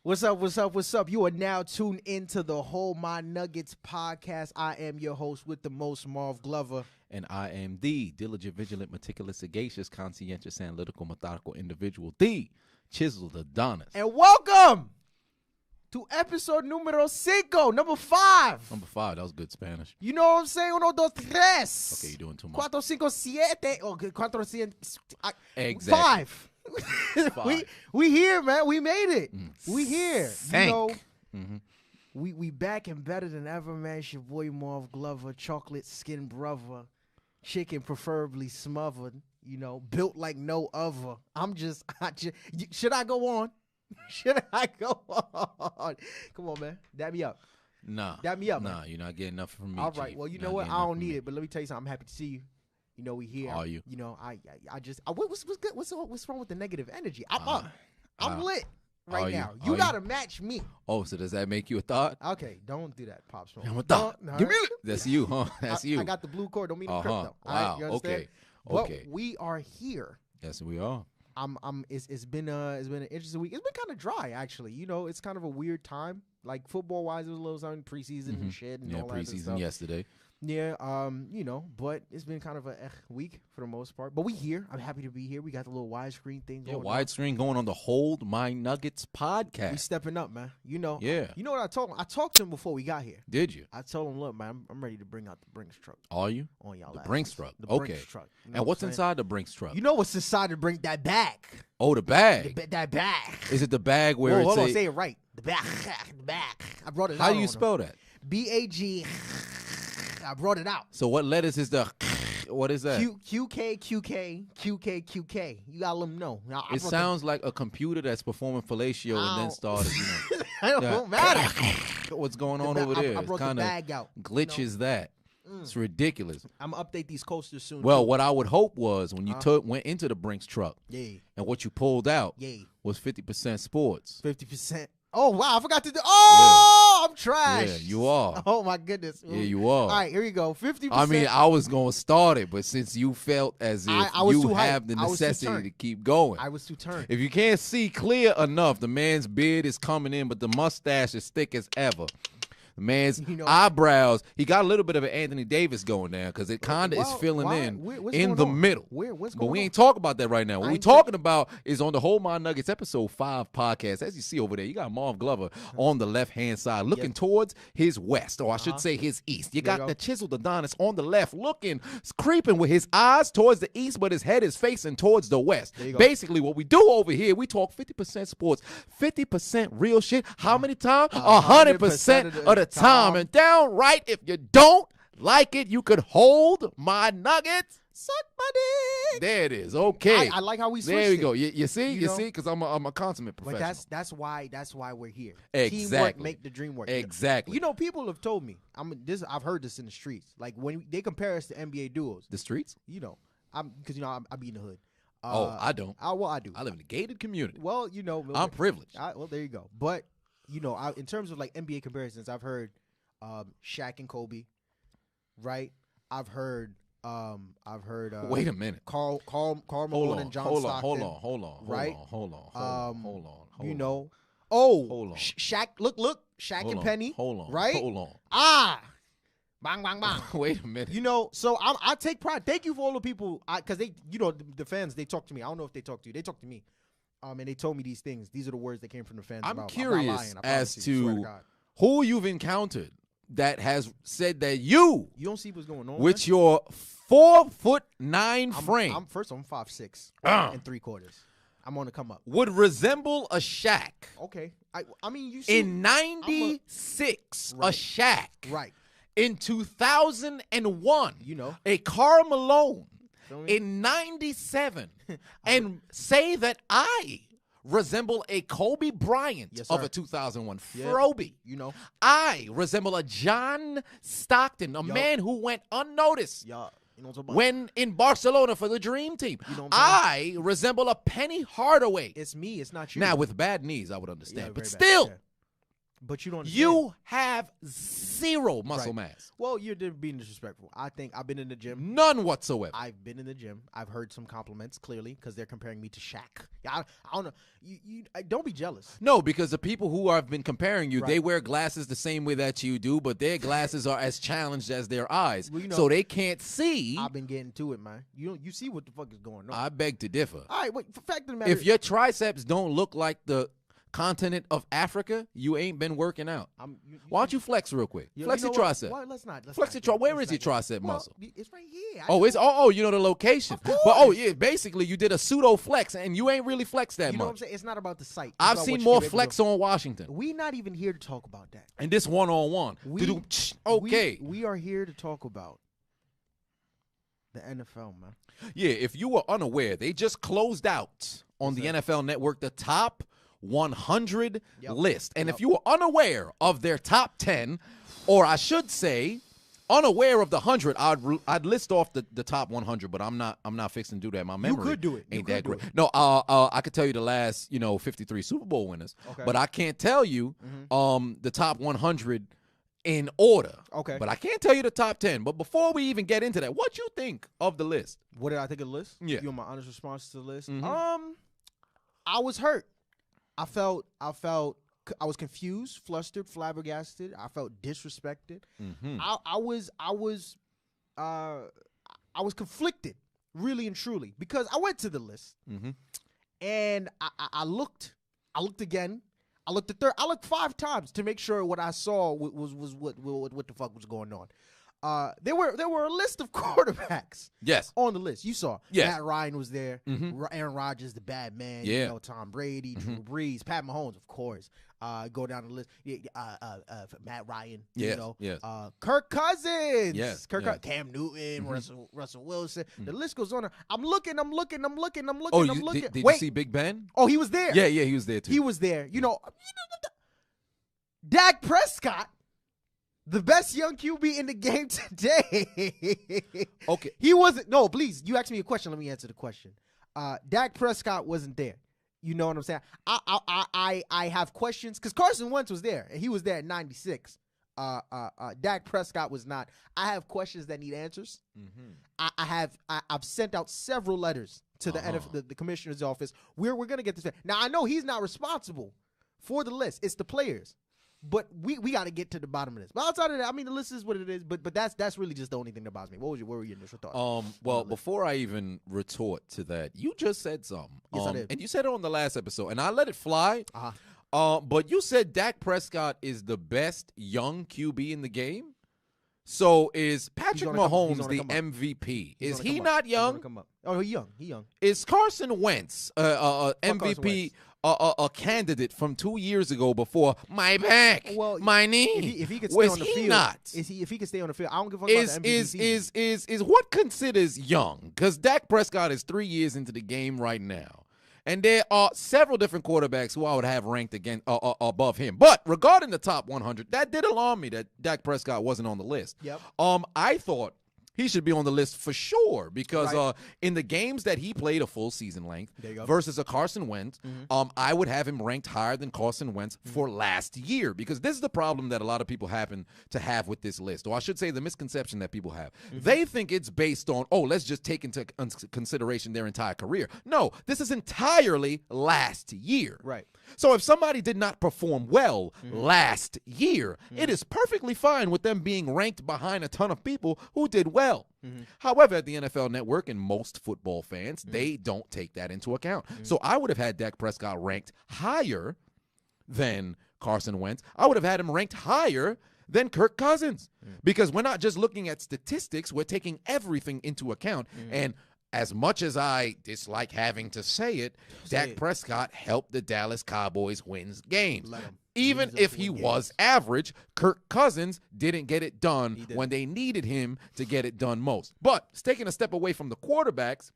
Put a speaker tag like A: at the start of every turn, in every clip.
A: What's up, what's up, what's up? You are now tuned into the Hold My Nuggets podcast. I am your host with the most, Marv Glover.
B: And I am the diligent, vigilant, meticulous, sagacious, conscientious, analytical, methodical individual, the chiseled Adonis.
A: And welcome to episode numero 5, number 5.
B: Number 5, that was good Spanish.
A: You know what I'm saying? 1, 2, 3.
B: Okay, you're doing too much.
A: 4, 5, 7. Okay, 4, 5.
B: Exactly.
A: 5. we here, man. We made it. We here.
B: Thank.
A: You know, we back and better than ever, man. It's your boy Marv Glover, chocolate skin brother, chicken preferably smothered. You know, built like no other. Should I go on? Should I go on? Come on, man. Dab me up.
B: Nah.
A: Dab me up,
B: Nah,
A: man.
B: you're not getting enough from me.
A: All right.
B: Chief.
A: Well, you
B: You're
A: know
B: not
A: what?
B: getting
A: I
B: enough
A: don't
B: from
A: need
B: me.
A: it, but let me tell you something. I'm happy to see you. You know, we here.
B: Are you?
A: You know, what's good? What's wrong with the negative energy? I'm up. I'm lit right now. You gotta match me.
B: Oh, so does that make you a thought?
A: Okay, don't do that, Pop Smoke.
B: I'm a thought.
A: No,
B: Give me it. That's you, huh? That's you.
A: I got the blue cord. Don't mean the crypto.
B: Wow.
A: All right, you understand?
B: Okay.
A: But
B: Okay.
A: we are here.
B: Yes, we are.
A: It's been an interesting week. It's been kind of dry, actually. You know, it's kind of a weird time. Like football wise, it was a little something preseason and shit and all that
B: preseason
A: stuff.
B: yesterday.
A: Yeah, you know, but it's been kind of a week for the most part. But we here. I'm happy to be here. We got the little widescreen thing going.
B: Yeah, widescreen going on the Hold My Nuggets podcast.
A: We stepping up, man. You know.
B: Yeah.
A: You know what I told him? I talked to him before we got here.
B: Did you?
A: I told him, look, man, I'm ready to bring out the Brinks truck.
B: Are you?
A: On y'all.
B: The
A: asses.
B: Brinks truck.
A: The
B: Okay.
A: Brinks truck. You know
B: And what's
A: what I'm
B: inside the Brinks truck?
A: saying? You know what's inside to bring that bag?
B: Oh, the bag.
A: That bag.
B: Is it the bag where
A: Hold on,
B: it's
A: say it right. The bag. The bag. I brought it out.
B: How do you
A: on
B: spell that?
A: B-A-G. I brought it out.
B: So what letters is the? What is that?
A: QK. You gotta let them know. Now,
B: It sounds like a computer that's performing fellatio and then started. You
A: It don't matter.
B: know, what's going on over there?
A: I brought the bag out.
B: Glitch is that? It's ridiculous.
A: I'm gonna update these coasters soon.
B: Well,
A: too.
B: what I would hope was when you went into the Brinks truck
A: Yeah.
B: and what you pulled out
A: Yeah.
B: was 50% sports.
A: 50%. Oh wow, I forgot to do. Oh, I'm trash.
B: Yeah, you are.
A: Oh my goodness.
B: Yeah, you are.
A: All right, here you go. 50%.
B: I mean, I was going to start it, but since you felt as if
A: I was
B: you
A: too hyped.
B: have the
A: I was too
B: necessity
A: turned.
B: to keep going.
A: I was too turned.
B: If you can't see clear enough, the man's beard is coming in, but the mustache is thick as ever. The man's eyebrows, he got a little bit of an Anthony Davis going down because it kind of is filling in
A: What's
B: in
A: going
B: the
A: on?
B: middle.
A: What's
B: But
A: going
B: we
A: on?
B: ain't talking about that right now. What
A: I
B: we
A: ain't
B: talking about is on the Hold My Nuggets episode 5 podcast. As you see over there, you got Marv Glover on the left-hand side looking towards his west, or I should say his east. You
A: There you
B: got
A: go.
B: the chiseled Adonis on the left looking, creeping with his eyes towards the east, but his head is facing towards the west.
A: you go.
B: Basically, what we do over here, we talk 50% sports, 50% real shit. How many times? 100% of the time. And downright, if you don't like it, you could hold my nuggets.
A: Suck my dick.
B: There it is. Okay.
A: I like how we switched
B: There we
A: it.
B: go. You see?
A: You
B: You
A: know?
B: see? Because I'm a consummate
A: But
B: professional.
A: that's why we're here.
B: Exactly.
A: Teamwork make the dream work.
B: Exactly.
A: You know, people have told me. I've heard this in the streets. Like when they compare us to NBA duos.
B: The streets?
A: You know, because I be in the hood.
B: I don't.
A: I do.
B: I live in a gated community.
A: Well, you know,
B: I'm privileged.
A: well, there you go. But you know, in terms of like NBA comparisons, I've heard Shaq and Kobe, right? I've heard.
B: Wait a minute.
A: Carl
B: Hold
A: Malone
B: on.
A: and John
B: Hold
A: Stockton.
B: on. Hold on.
A: right?
B: Hold on.
A: You know. Oh,
B: Hold on.
A: Shaq. Look. Shaq
B: Hold
A: and
B: on.
A: Penny.
B: Hold on.
A: Right?
B: Hold on.
A: Bang, bang, bang.
B: Wait a minute.
A: You know, so I take pride. Thank you for all the people, because they, you know, the fans, they talk to me. I don't know if they talk to you. They talk to me, and they told me these things. These are the words that came from the fans.
B: I'm
A: not
B: curious
A: lying. I
B: as
A: promise you, swear
B: to
A: God.
B: who you've encountered that has said that you,
A: You don't see what's going on.
B: with
A: man?
B: your 4'9" frame,
A: I'm 5'6" and 3/4. I'm on the come up.
B: would resemble a Shaq.
A: Okay, I mean you see
B: In 96,
A: Right.
B: a Shaq.
A: right.
B: In 2001,
A: You know.
B: a Carmelo.
A: Feel me?
B: In 97, and say that I resemble a Kobe Bryant
A: Yes,
B: of
A: sir.
B: a 2001
A: Yeah.
B: Froby.
A: You know,
B: I resemble a John Stockton, a man who went unnoticed
A: y'all. You know what I'm talking about?
B: when in Barcelona for the Dream Team.
A: You know what I'm
B: I resemble a Penny Hardaway.
A: It's me. It's not you.
B: Now, with bad knees, I would understand.
A: Yeah,
B: but
A: very bad.
B: still,
A: Yeah. But you don't understand.
B: You have zero muscle mass.
A: Well, you're being disrespectful. I think I've been in the gym.
B: None whatsoever.
A: I've been in the gym. I've heard some compliments, clearly, because they're comparing me to Shaq. I don't know. Don't be jealous.
B: No, because the people who have been comparing you,
A: Right.
B: they wear glasses the same way that you do, but their glasses are as challenged as their eyes.
A: Well,
B: so they can't see.
A: I've been getting to it, man. You see what the fuck is going on.
B: I beg to differ.
A: All right, wait. Fact of the matter,
B: If your triceps don't look like the continent of Africa, you ain't been working out. Why don't you flex real quick? Flex your tricep.
A: Well, let's not.
B: Flex your tricep. Where is your tricep muscle?
A: It's right here.
B: Oh, you know the location.
A: Of course.
B: But yeah, basically you did a pseudo flex and you ain't really flexed that
A: You know what I'm
B: much.
A: saying? It's not about the site. It's
B: I've
A: about
B: seen
A: what you
B: more
A: can
B: flex
A: do.
B: on Washington.
A: We not even here to talk about that.
B: And this one-on-one. Okay.
A: We are here to talk about the NFL, man.
B: Yeah, if you were unaware, they just closed out on the NFL Network the top 100 list. And if you were unaware of their top 10, or I should say, unaware of the 100, I'd list off the top 100, but I'm not fixing to do that. My memory
A: could do it.
B: ain't that great. No, I could tell you the last 53 Super Bowl winners, but I can't tell you the top 100 in order.
A: Okay.
B: But I can't tell you the top 10. But before we even get into that, what you think of the list?
A: What did I think of the list?
B: Yeah.
A: You want my honest response to the list?
B: Mhm.
A: I was hurt. I was confused, flustered, flabbergasted. I felt disrespected.
B: Mm-hmm.
A: I was conflicted, really and truly, because I went to the list and I looked again. I looked at I looked 5 times to make sure what I saw was what the fuck was going on. There were a list of quarterbacks.
B: Yes.
A: On the list. You saw.
B: Yes.
A: Matt Ryan was there. Aaron Rodgers, the bad man.
B: Yeah.
A: You know, Tom Brady, Drew Brees, Pat Mahomes, of course. Go down the list. Matt Ryan.
B: Yes.
A: You know.
B: Yes.
A: Kirk Cousins.
B: Yes.
A: Cam Newton, Russell Wilson. The list goes on. I'm looking.
B: Oh, did you see Big Ben?
A: Oh, he was there.
B: Yeah, he was there too.
A: He was there. You know, Dak Prescott, the best young QB in the game today.
B: Okay.
A: He wasn't. No, please. You asked me a question. Let me answer the question. Dak Prescott wasn't there. You know what I'm saying? I have questions because Carson Wentz was there and he was there at 96. Dak Prescott was not. I have questions that need answers. I've sent out several letters to the NFL, the commissioner's office. We're gonna get this. Now I know he's not responsible for the list. It's the players. But we got to get to the bottom of this. But outside of that, I mean, the list is what it is. But that's really just the only thing that bothers me. What were your initial thoughts?
B: Well, before I even retort to that, you just said something.
A: Yes, I did.
B: And you said it on the last episode, and I let it fly. But you said Dak Prescott is the best young QB in the game. So is Patrick Mahomes the MVP? Is he not young?
A: Oh, he's young. He's young.
B: Is Carson Wentz MVP? A candidate from 2 years ago before my back, my knee.
A: If he could stay on the field,
B: not?
A: If he could stay on the field, I don't give a fuck about the MVP.
B: Is what considers young? Because Dak Prescott is 3 years into the game right now, and there are several different quarterbacks who I would have ranked again above him. But regarding the top 100, that did alarm me that Dak Prescott wasn't on the list.
A: Yep.
B: I thought he should be on the list for sure because in the games that he played a full season length versus a Carson Wentz, I would have him ranked higher than Carson Wentz for last year because this is the problem that a lot of people happen to have with this list, or I should say the misconception that people have. They think it's based on, let's just take into consideration their entire career. No, this is entirely last year.
A: Right.
B: So if somebody did not perform well last year, it is perfectly fine with them being ranked behind a ton of people who did well. However, at the NFL Network and most football fans, they don't take that into account. So I would have had Dak Prescott ranked higher than Carson Wentz. I would have had him ranked higher than Kirk Cousins because we're not just looking at statistics. We're taking everything into account. And as much as I dislike having to say it, Dak Prescott helped the Dallas Cowboys win games. Even if he was average, Kirk Cousins didn't get it done when they needed him to get it done most. But taking a step away from the quarterbacks,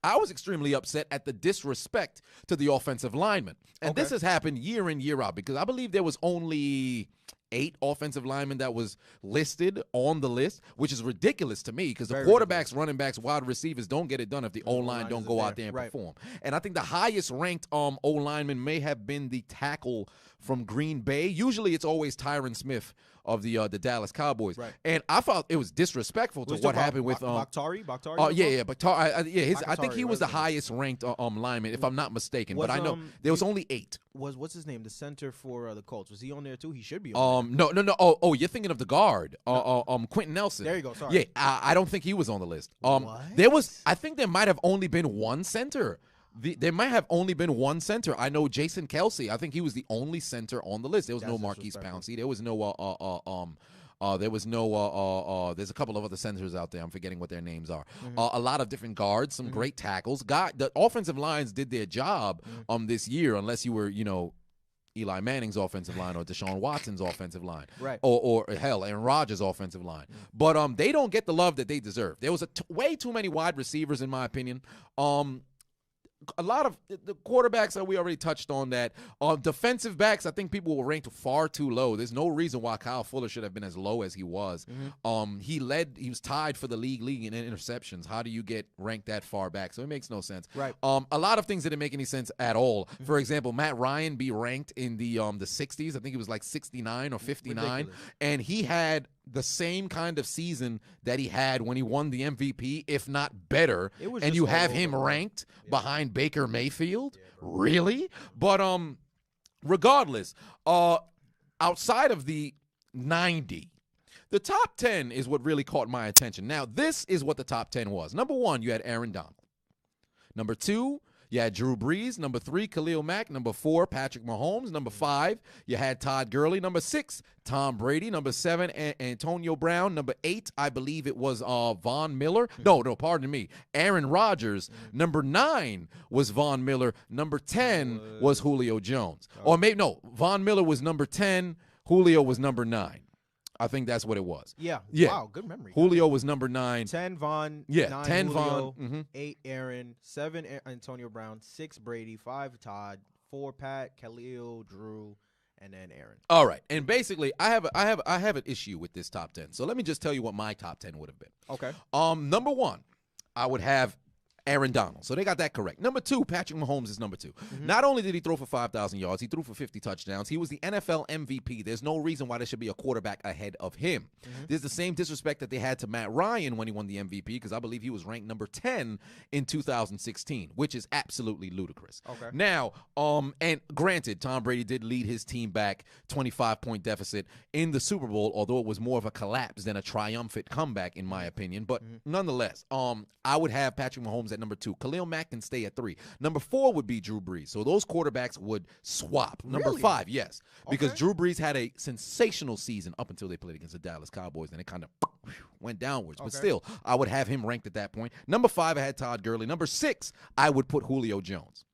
B: I was extremely upset at the disrespect to the offensive linemen. And this has happened year in, year out because I believe there was only 8 offensive linemen that was listed on the list, which is ridiculous to me because the
A: Very
B: quarterbacks,
A: ridiculous.
B: running backs, wide receivers don't get it done if the O-line don't go out there and perform. And I think the highest ranked O-lineman may have been the tackle from Green Bay. Usually it's always Tyron Smith of the Dallas Cowboys.
A: Right.
B: And I thought it was disrespectful to what happened with
A: Bakhtari?
B: I think he was the highest ranked lineman, if I'm not mistaken. But I know there was only 8.
A: What's his name? The center for the Colts. Was he on there too? He should be on there.
B: No. Oh, you're thinking of the guard. Quentin Nelson.
A: There you go. Sorry.
B: Yeah, I don't think he was on the list.
A: What?
B: I think there might have only been one center. There might have only been one center. I know Jason Kelsey. I think he was the only center on the list. There was no Marquise Pouncey. There was no there's a couple of other centers out there. I'm forgetting what their names are. A lot of different guards, some great tackles. The offensive lines did their job this year, unless you were, Eli Manning's offensive line or Deshaun Watson's offensive line,
A: right?
B: Or hell, Aaron Rodgers' offensive line. But they don't get the love that they deserve. There was way too many wide receivers, in my opinion. A lot of the quarterbacks that we already touched on that. Defensive backs, I think people were ranked far too low. There's no reason why Kyle Fuller should have been as low as he was. He was tied for the league in interceptions. How do you get ranked that far back? So it makes no sense.
A: Right.
B: A lot of things didn't make any sense at all. For example, Matt Ryan be ranked in the 60s. I think it was like 69 or 59.
A: Ridiculous.
B: And he had the same kind of season that he had when he won the MVP, if not better. And you have him ranked behind Baker Mayfield? Really? But regardless, outside of the 90, the top 10 is what really caught my attention. Now, this is what the top 10 was. Number 1, you had Aaron Donald. Number 2, you had Drew Brees. Number 3, Khalil Mack. Number 4, Patrick Mahomes. Number 5, you had Todd Gurley. Number 6, Tom Brady. Number 7, Antonio Brown. Number 8, I believe it was Von Miller. No, pardon me, Aaron Rodgers. Number 9 was Von Miller. Number 10 was Julio Jones. Or maybe, no, Von Miller was number 10. Julio was number 9. I think that's what it was.
A: Yeah. Wow, good memory.
B: Julio was number 9.
A: 10 Von.
B: Yeah,
A: 9
B: 10
A: Julio,
B: Von.
A: 8 Aaron, 7 Antonio Brown, 6 Brady, 5 Todd, 4 Pat, Khalil, Drew, and then Aaron.
B: All right, and basically, I have an issue with this top 10. So let me just tell you what my top 10 would have been.
A: Okay.
B: Number 1, I would have Aaron Donald. So they got that correct. Number 2, Patrick Mahomes is number 2. Not only did he throw for 5,000 yards, he threw for 50 touchdowns. He was the NFL MVP. There's no reason why there should be a quarterback ahead of him. There's the same disrespect that they had to Matt Ryan when he won the MVP, because I believe he was ranked number 10 in 2016, which is absolutely ludicrous.
A: Okay.
B: Now, and granted, Tom Brady did lead his team back 25-point deficit in the Super Bowl, although it was more of a collapse than a triumphant comeback, in my opinion. But nonetheless, I would have Patrick Mahomes at number 2. Khalil Mack can stay at 3. Number 4 would be Drew Brees. So those quarterbacks would swap. Number 5, yes. Because Drew Brees had a sensational season up until they played against the Dallas Cowboys, and it kind of went downwards. But still, I would have him ranked at that point. Number 5, I had Todd Gurley. Number 6, I would put Julio Jones.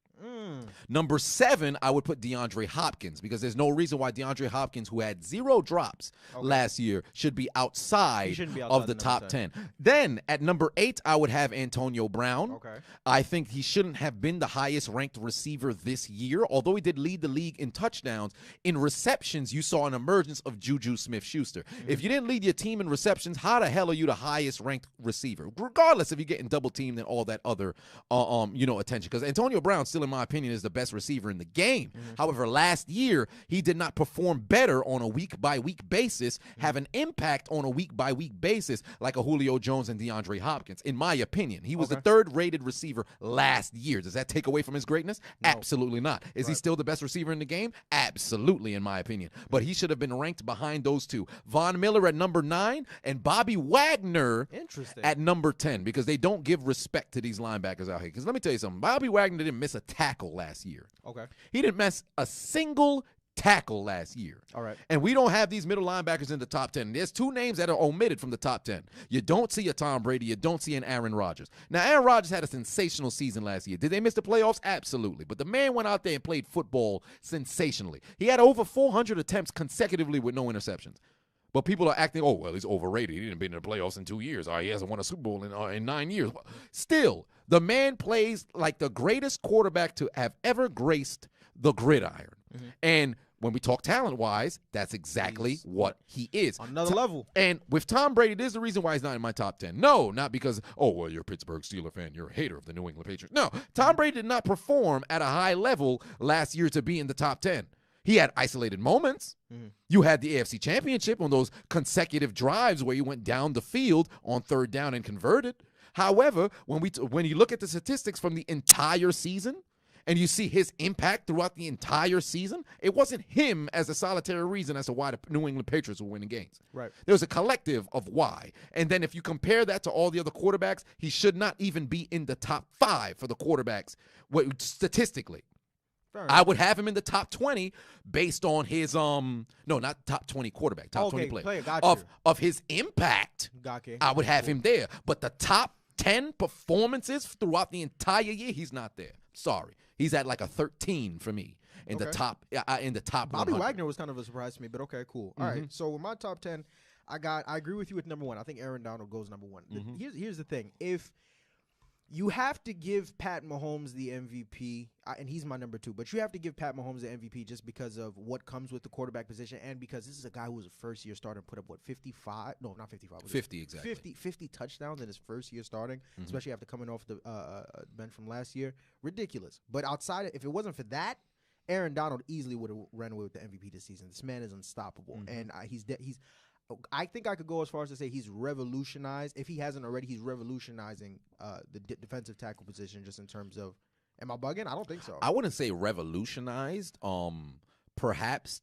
B: Number 7, I would put DeAndre Hopkins, because there's no reason why DeAndre Hopkins, who had 0 drops last year, should be outside of the top 10. Then at number 8, I would have Antonio Brown. I think he shouldn't have been the highest ranked receiver this year, although he did lead the league in touchdowns. In receptions, you saw an emergence of Juju Smith-Schuster. If you didn't lead your team in receptions, how the hell are you the highest ranked receiver? Regardless if you're getting double teamed and all that other attention, because Antonio Brown still, in my opinion, is the best receiver in the game. However, last year, he did not perform better on a week-by-week basis, have an impact on a week-by-week basis like a Julio Jones and DeAndre Hopkins, in my opinion. He was the 3rd-rated receiver last year. Does that take away from his greatness? No. Absolutely not. Is he still the best receiver in the game? Absolutely, in my opinion. But he should have been ranked behind those two. Von Miller at number 9 and Bobby Wagner at number 10, because they don't give respect to these linebackers out here. Because let me tell you something. Bobby Wagner didn't miss a tackle last year. He didn't miss a single tackle last year.
A: All right.
B: And we don't have these middle linebackers in the top 10. There's 2 names that are omitted from the top 10. You don't see a Tom Brady. You don't see an Aaron Rodgers. Now, Aaron Rodgers had a sensational season last year. Did they miss the playoffs? Absolutely. But the man went out there and played football sensationally. He had over 400 attempts consecutively with no interceptions. But people are acting, oh, well, he's overrated. He didn't be in the playoffs in 2 years. He hasn't won a Super Bowl in 9 years. Still, the man plays like the greatest quarterback to have ever graced the gridiron. And when we talk talent-wise, that's exactly what he is.
A: Another level.
B: And with Tom Brady, there's the reason why he's not in my top 10. No, not because, oh, well, you're a Pittsburgh Steelers fan. You're a hater of the New England Patriots. No, Tom Brady did not perform at a high level last year to be in the top 10. He had isolated moments. You had the AFC Championship on those consecutive drives where you went down the field on third down and converted. However, when you look at the statistics from the entire season, and you see his impact throughout the entire season, it wasn't him as a solitary reason as to why the New England Patriots were winning games.
A: Right.
B: There was a collective of why. And then if you compare that to all the other quarterbacks, he should not even be in the top 5 for the quarterbacks statistically. I would have him in the top 20 based on his not top 20 quarterback, top 20 player. Of his impact. I would have him there. But the top 10 performances throughout the entire year, he's not there. Sorry. He's at like a 13 for me in the top.
A: Bobby Wagner was kind of a surprise to me, but okay, cool. All right. So with my top 10, I agree with you with number 1. I think Aaron Donald goes number 1. Here's the thing. If you have to give Pat Mahomes the MVP, and he's my number 2, but you have to give Pat Mahomes the MVP just because of what comes with the quarterback position and because this is a guy who was a first-year starter and put up, 55? No, not 55.
B: 50, exactly.
A: 50 touchdowns in his first year starting, especially after coming off the bench from last year. Ridiculous. But if it wasn't for that, Aaron Donald easily would have ran away with the MVP this season. This man is unstoppable, and I think I could go as far as to say he's revolutionized. If he hasn't already, he's revolutionizing the defensive tackle position just in terms of, am I bugging? I don't think so.
B: I wouldn't say revolutionized. Perhaps.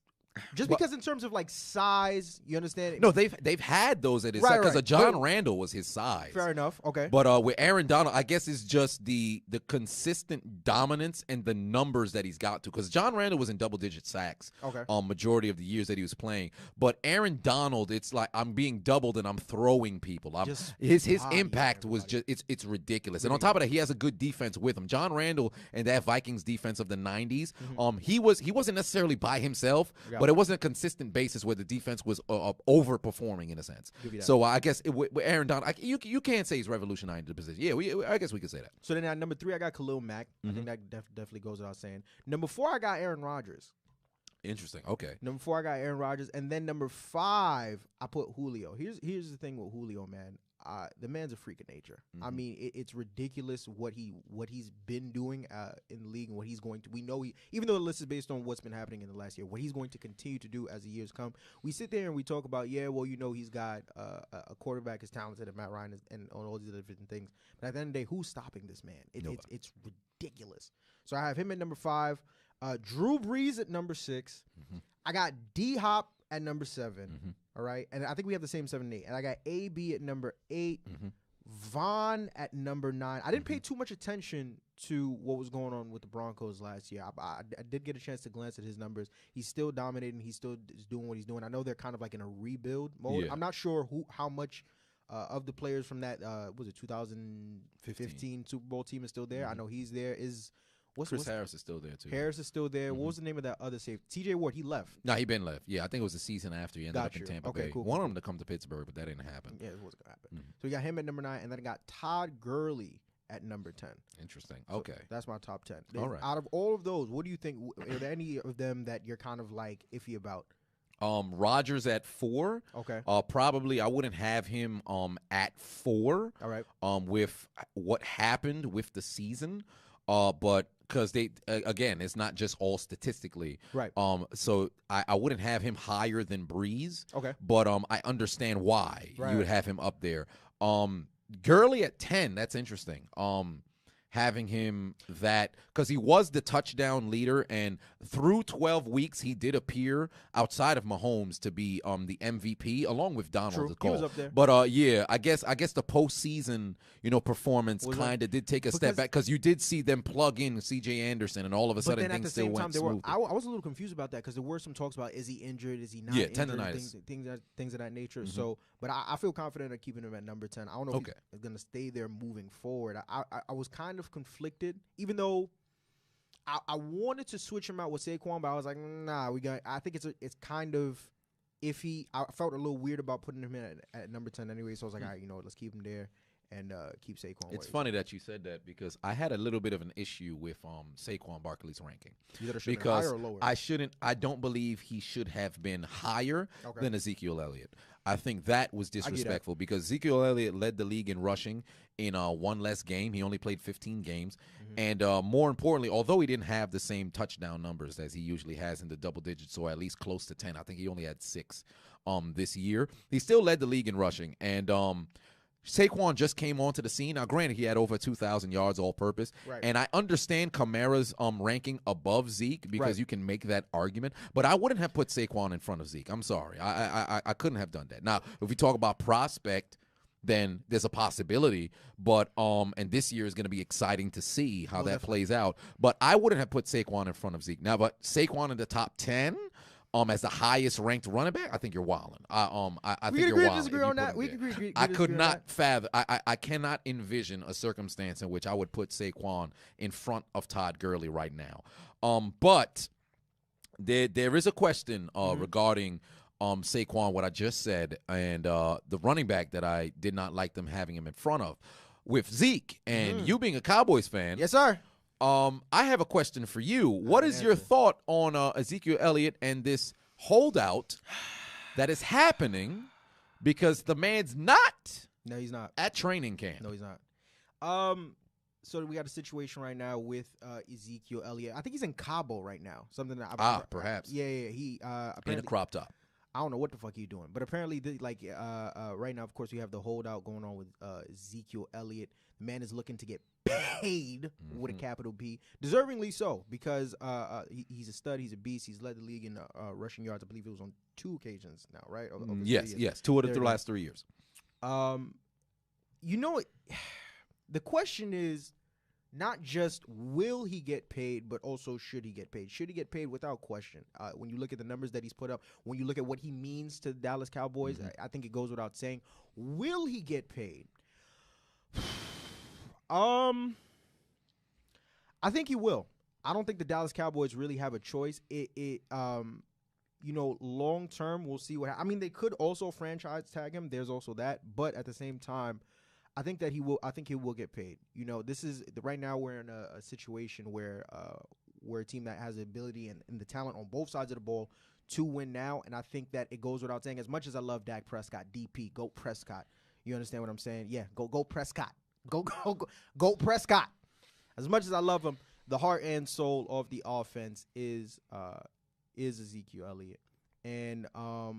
A: Just because in terms of like size, you understand?
B: No, they've had those at his size because John Randall was his size.
A: Fair enough. Okay.
B: But with Aaron Donald, I guess it's just the consistent dominance and the numbers that he's got to. Because John Randall was in double-digit sacks.
A: Okay.
B: Majority of the years that he was playing. But Aaron Donald, it's like I'm being doubled and I'm throwing people. His impact was just it's ridiculous. And on top of that, he has a good defense with him. John Randall and that Vikings defense of the 90s. He wasn't necessarily by himself, but it wasn't a consistent basis where the defense was overperforming in a sense. So I guess with Aaron Donald, you can't say he's revolutionizing the position. Yeah, I guess we could say that.
A: So then at number 3, I got Khalil Mack. I think that definitely goes without saying. Number 4, I got Aaron Rodgers.
B: Interesting. Okay.
A: Number 4, I got Aaron Rodgers, and then number 5, I put Julio. Here's the thing with Julio, man. The man's a freak of nature. I mean, it's ridiculous what he's been doing in the league and what he's going to. We know even though the list is based on what's been happening in the last year, what he's going to continue to do as the years come. We sit there and we talk about, he's got a quarterback as talented as Matt Ryan and on all these other different things. But at the end of the day, who's stopping this man? It's ridiculous. So I have him at number 5, Drew Brees at number 6. I got D-Hop at number 7. All right. And I think we have the same 7 and 8. And I got AB at number 8. Vaughn at number 9. I didn't pay too much attention to what was going on with the Broncos last year. I did get a chance to glance at his numbers. He's still dominating. He still is doing what he's doing. I know they're kind of like in a rebuild mode. Yeah. I'm not sure how much of the players from that, 2015 Super Bowl team is still there. I know he's there.
B: Chris Harris is still there, too.
A: Harris is still there. What was the name of that other safety? TJ Ward, he left.
B: No, he been left. Yeah, I think it was the season after he ended up in Tampa Bay.
A: Cool.
B: Wanted him to come to Pittsburgh, but that didn't happen.
A: Yeah, it wasn't going to happen. So we got him at number 9, and then I got Todd Gurley at number 10.
B: Interesting.
A: So
B: okay.
A: That's my top 10.
B: All right.
A: Out of all of those, what do you think? Are there any of them that you're kind of like iffy about?
B: Rodgers at 4.
A: Okay.
B: Probably I wouldn't have him at 4.
A: All right.
B: With what happened with the season. But because again, it's not just all statistically.
A: Right.
B: So I wouldn't have him higher than Breeze.
A: Okay.
B: But I understand why you would have him up there. Gurley at 10, that's interesting. Having him that because he was the touchdown leader, and through 12 weeks he did appear outside of Mahomes to be the MVP along with Donald.
A: True. He was up there.
B: But I guess the postseason performance kind of did take a step back because you did see them plug in C.J. Anderson, and all of a sudden things still went smooth.
A: I was a little confused about that because there were some talks about is he injured, is he not injured,
B: tendonitis,
A: things of that nature. So, but I feel confident of keeping him at number 10. I don't know if he's going to stay there moving forward. I was kind of conflicted, even though I wanted to switch him out with Saquon, but I was like, nah, I think it's kind of iffy. I felt a little weird about putting him in at number 10 anyway, so I was like, all right, let's keep him there. and keep Saquon.
B: It's funny that you said that because I had a little bit of an issue with Saquon Barkley's ranking.
A: Because higher or lower?
B: I don't believe he should have been higher than Ezekiel Elliott. I think that was disrespectful because Ezekiel Elliott led the league in rushing in one less game. He only played 15 games. And more importantly, although he didn't have the same touchdown numbers as he usually has in the double digits or at least close to 10, I think he only had 6 this year. He still led the league in rushing. And Saquon just came onto the scene. Now, granted, he had over 2,000 yards all-purpose.
A: Right.
B: And I understand Kamara's ranking above Zeke because you can make that argument. But I wouldn't have put Saquon in front of Zeke. I'm sorry. I couldn't have done that. Now, if we talk about prospect, then there's a possibility. But and this year is going to be exciting to see how that plays out. But I wouldn't have put Saquon in front of Zeke. Now, but Saquon in the top 10 as the highest ranked running back, I think you're wilding. I think you're wilding.
A: Disagree on that. We can agree.
B: I could not fathom. I cannot envision a circumstance in which I would put Saquon in front of Todd Gurley right now. But there is a question regarding Saquon, what I just said, and the running back that I did not like them having him in front of with Zeke. And you being a Cowboys fan,
A: yes, sir.
B: I have a question for you. What is your thought on Ezekiel Elliott and this holdout that is happening because the man's not?
A: No, he's not
B: at training camp.
A: No, he's not. So we got a situation right now with Ezekiel Elliott. I think he's in Cabo right now. Something that
B: perhaps.
A: Yeah. He
B: in a crop top.
A: I don't know what the fuck he's doing, but apparently, right now, of course, we have the holdout going on with Ezekiel Elliott. The man is looking to get paid with a capital P, deservingly so, because he's a stud, he's a beast. He's led the league in rushing yards. I believe it was on 2 occasions now, right?
B: Yes, 2 of the last 3 years.
A: You know, the question is not just will he get paid, but also should he get paid? Should he get paid? Without question. When you look at the numbers that he's put up, when you look at what he means to the Dallas Cowboys, I think it goes without saying. Will he get paid? I think he will. I don't think the Dallas Cowboys really have a choice. Long term, we'll see what. I mean, they could also franchise tag him. There's also that, but at the same time, I think that he will. I think he will get paid. This is right now we're in a situation where we're a team that has the ability and the talent on both sides of the ball to win now, and I think that it goes without saying. As much as I love Dak Prescott, DP, go Prescott. You understand what I'm saying? Yeah, go Prescott. Go Prescott. As much as I love him, the heart and soul of the offense is Ezekiel Elliott. And I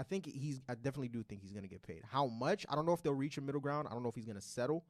A: think I definitely do think he's gonna get paid. How much? I don't know if they'll reach a middle ground. I don't know if he's gonna settle.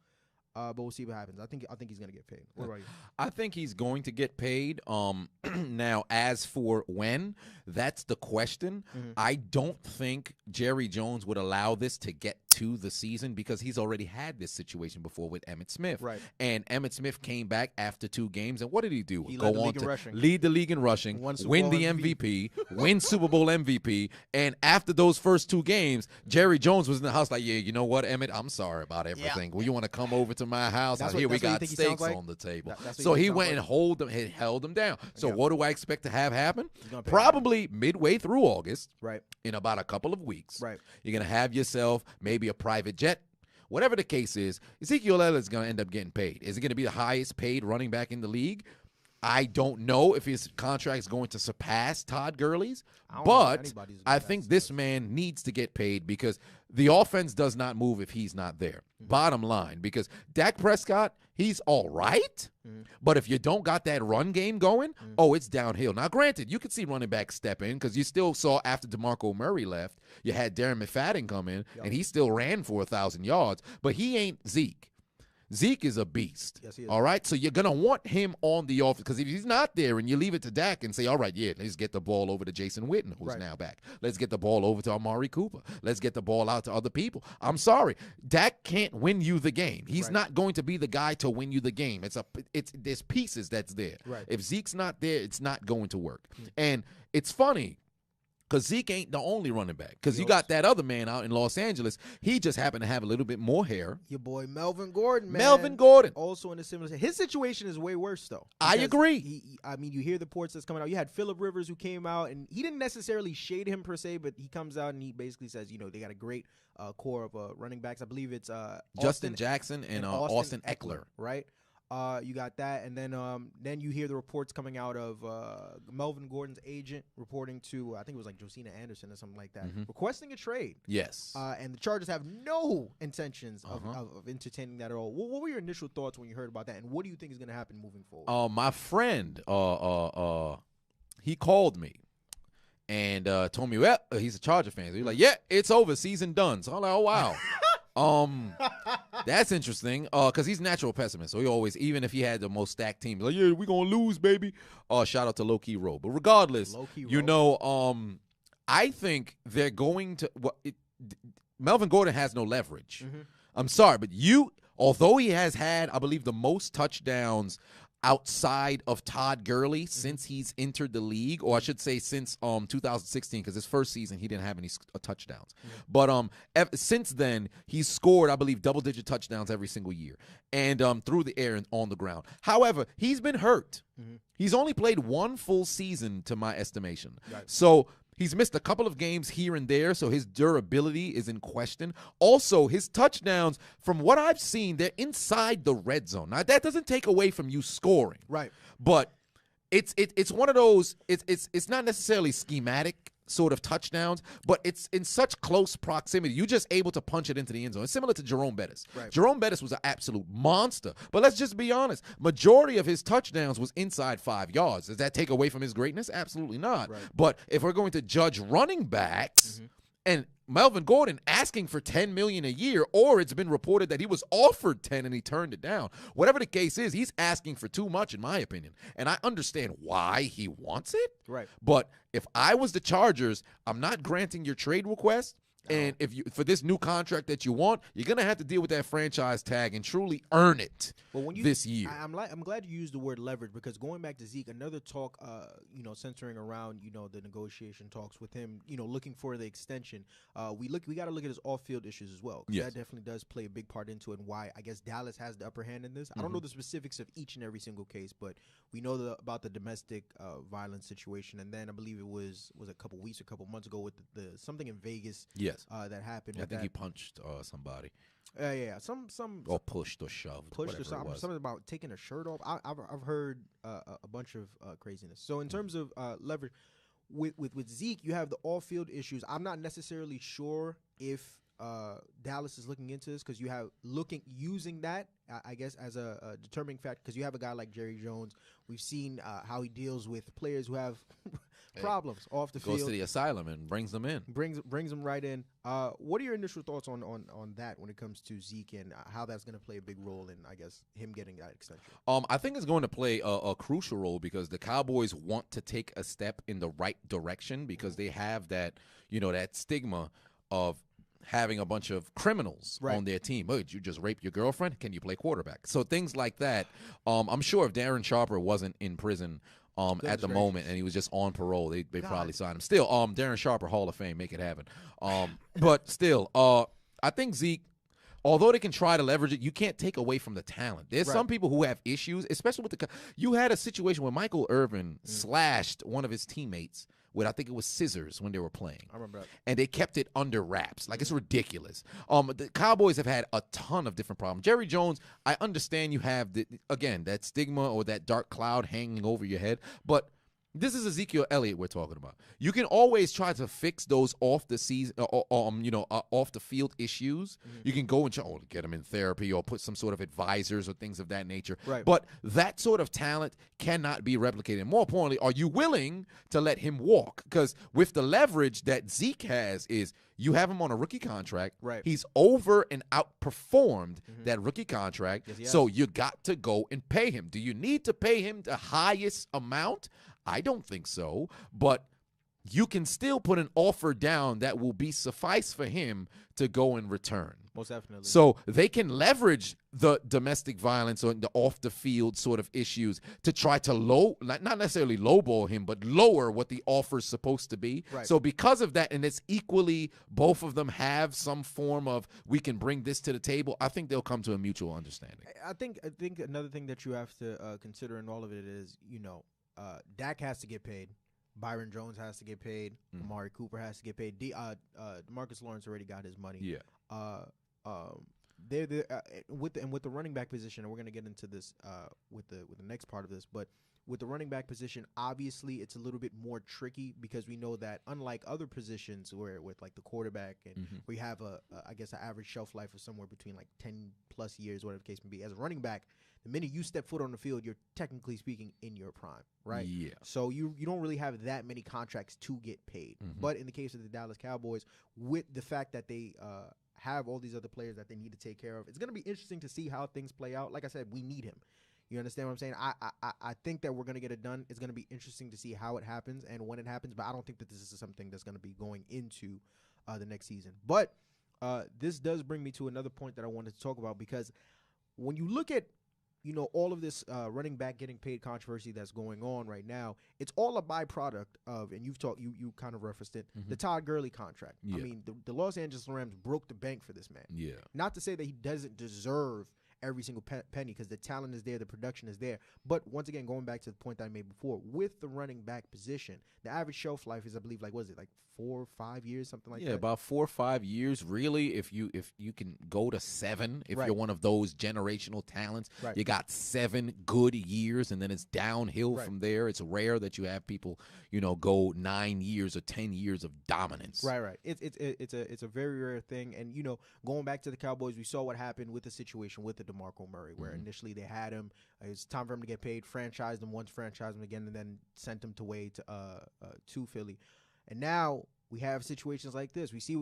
A: But we'll see what happens. I think he's gonna get paid. What about you?
B: I think he's going to get paid. Now, as for when, that's the question. I don't think Jerry Jones would allow this to get to the season because he's already had this situation before with Emmitt Smith.
A: Right.
B: And Emmitt Smith came back after 2 games, and what did he do?
A: He
B: Go on to lead the league in rushing, win the MVP, win Super Bowl MVP, and after those first 2 games, Jerry Jones was in the house like, yeah, you know what, Emmitt, I'm sorry about everything. Well, you want to come over to my house? Out here we got steaks on the table. So he went and held them down. So what do I expect to have happen? Probably midway through August,
A: right?
B: In about a couple of weeks,
A: right?
B: You're gonna have yourself maybe a private jet. Whatever the case is, Ezekiel Elliott's going to end up getting paid. Is it going to be the highest paid running back in the league? I don't know if his contract is going to surpass Todd Gurley's, but I think this man needs to get paid because the offense does not move if he's not there. Bottom line, because Dak Prescott, he's all right, but if you don't got that run game going, it's downhill. Now, granted, you could see running backs step in because you still saw after DeMarco Murray left, you had Darren McFadden come in, and he still ran for 1,000 yards, but he ain't Zeke. Zeke is a beast.
A: Yes, he is.
B: All right? So you're going to want him on the offense because if he's not there and you leave it to Dak and say, all right, yeah, let's get the ball over to Jason Witten, who's now back. Let's get the ball over to Amari Cooper. Let's get the ball out to other people. I'm sorry. Dak can't win you the game. He's not going to be the guy to win you the game. There's pieces that's there.
A: Right.
B: If Zeke's not there, it's not going to work. And it's funny. because Zeke ain't the only running back. Because you got that other man out in Los Angeles. He just happened to have a little bit more hair.
A: Your boy Melvin Gordon, man.
B: Melvin Gordon.
A: Also in a similar. His situation is way worse, though.
B: I agree.
A: I mean, you hear the reports that's coming out. You had Phillip Rivers who came out, and he didn't necessarily shade him per se, but he comes out and he basically says, they got a great core of running backs. I believe it's
B: Justin Jackson and Austin Eckler.
A: Right? You got that, and then you hear the reports coming out of Melvin Gordon's agent reporting to I think it was like Josina Anderson or something like that, requesting a trade.
B: Yes,
A: and the Chargers have no intentions of entertaining that at all. What were your initial thoughts when you heard about that, and what do you think is going to happen moving forward?
B: My friend, he called me and told me, well, he's a Charger fan. So he's like, yeah, it's over, season done. So I'm like, oh wow. That's interesting. Cause he's a natural pessimist. So he always, even if he had the most stacked team, like, yeah, we gonna lose, baby. Shout out to Low Key Rowe. But regardless, I think they're going to. Melvin Gordon has no leverage. I'm sorry, but although he has had, I believe, the most touchdowns outside of Todd Gurley since he's entered the league, or I should say since 2016, because his first season he didn't have any touchdowns. But since then he's scored, I believe, double-digit touchdowns every single year, and through the air and on the ground. However, he's been hurt. He's only played one full season, to my estimation. So he's missed a couple of games here and there, so his durability is in question. Also, his touchdowns, from what I've seen, they're inside the red zone. Now, that doesn't take away from you scoring.
A: Right.
B: But it's one of those, it's not necessarily schematic sort of touchdowns, but it's in such close proximity. You're just able to punch it into the end zone. It's similar to Jerome Bettis.
A: Right.
B: Jerome Bettis was an absolute monster. But let's just be honest. Majority of his touchdowns was inside 5 yards. Does that take away from his greatness? Absolutely not.
A: Right.
B: But if we're going to judge running backs, and Melvin Gordon asking for $10 million a year, or it's been reported that he was offered 10 and he turned it down. Whatever the case is, he's asking for too much, in my opinion. And I understand why he wants it.
A: Right.
B: But if I was the Chargers, I'm not granting your trade request. And if you, for this new contract that you want, you're gonna have to deal with that franchise tag and truly earn it this year.
A: I'm glad you used the word leverage, because going back to Zeke, another talk, centering around the negotiation talks with him, looking for the extension. We got to look at his off-field issues as well.
B: Yes.
A: That definitely does play a big part into it, and why I guess Dallas has the upper hand in this. I don't know the specifics of each and every single case, but we know about the domestic violence situation, and then I believe it was a couple months ago with the something in Vegas.
B: Yes.
A: That happened.
B: I think he punched somebody.
A: Yeah. Some
B: or pushed or shoved.
A: Pushed or something. Something about taking a shirt off. I've heard a bunch of craziness. So in terms of leverage, with Zeke, you have the off-field issues. I'm not necessarily sure if Dallas is looking into this, because you have using that, I guess, as a determining factor, because you have a guy like Jerry Jones. We've seen how he deals with players who have problems off the field.
B: Goes to the asylum and brings them in.
A: Brings them right in. What are your initial thoughts on that when it comes to Zeke, and how that's going to play a big role in, I guess, him getting that extension?
B: I think it's going to play a crucial role, because the Cowboys want to take a step in the right direction, because they have that, that stigma of having a bunch of criminals on their team. Oh, did you just rape your girlfriend? Can you play quarterback? So things like that. I'm sure if Darren Sharper wasn't in prison at the moment and he was just on parole, they probably signed him. Still, Darren Sharper, Hall of Fame, make it happen. But still, I think Zeke, although they can try to leverage it, you can't take away from the talent. There's some people who have issues, especially with you had a situation where Michael Irvin slashed one of his teammates with, I think it was scissors, when they were playing.
A: I remember that.
B: And they kept it under wraps. Like, it's ridiculous. The Cowboys have had a ton of different problems. Jerry Jones, I understand you have, that stigma or that dark cloud hanging over your head, but this is Ezekiel Elliott we're talking about. You can always try to fix those off the season, off the field issues. You can go and get them in therapy, or put some sort of advisors or things of that nature.
A: Right.
B: But that sort of talent cannot be replicated. More importantly, are you willing to let him walk? Because with the leverage that Zeke has, is you have him on a rookie contract.
A: Right.
B: He's over and outperformed that rookie contract.
A: Yes,
B: so you got to go and pay him. Do you need to pay him the highest amount? I don't think so, but you can still put an offer down that will be suffice for him to go and return.
A: Most definitely.
B: So they can leverage the domestic violence or the off the field sort of issues to try to not necessarily lowball him, but lower what the offer is supposed to be.
A: Right.
B: So because of that, and it's equally, both of them have some form of, we can bring this to the table, I think they'll come to a mutual understanding.
A: I think another thing that you have to consider in all of it is, Dak has to get paid. Byron Jones has to get paid. Amari Cooper has to get paid. DeMarcus Lawrence already got his money.
B: Yeah.
A: They're with the running back position, and we're gonna get into this with the next part of this, but with the running back position, obviously it's a little bit more tricky because we know that unlike other positions where with like the quarterback and we have I guess an average shelf life of somewhere between like 10 plus years, whatever the case may be. As a running back, the minute you step foot on the field, you're technically speaking in your prime, right?
B: Yeah.
A: So you don't really have that many contracts to get paid. But in the case of the Dallas Cowboys, with the fact that they have all these other players that they need to take care of, it's going to be interesting to see how things play out. Like I said, we need him. You understand what I'm saying? I think that we're going to get it done. It's going to be interesting to see how it happens and when it happens, but I don't think that this is something that's going to be going into the next season. But this does bring me to another point that I wanted to talk about, because when you look at all of this running back getting paid controversy that's going on right now, it's all a byproduct of, and you kind of referenced it, the Todd Gurley contract.
B: Yeah.
A: I mean, the Los Angeles Rams broke the bank for this man.
B: Yeah.
A: Not to say that he doesn't deserve every single penny, because the talent is there, the production is there. But once again, going back to the point that I made before, with the running back position, the average shelf life is, I believe, like, what is it, like 4 or 5 years, something like that?
B: Yeah, about 4 or 5 years, really. If you can go to 7, if you're one of those generational talents, you got 7 good years, and then it's downhill from there. It's rare that you have people, go 9 years or 10 years of dominance.
A: Right. It's a very rare thing. And going back to the Cowboys, we saw what happened with the situation with the DeMarco Murray, where initially they had him. It's time for him to get paid. Franchised him once, franchised him again, and then sent him to Philly. And now we have situations like this. We see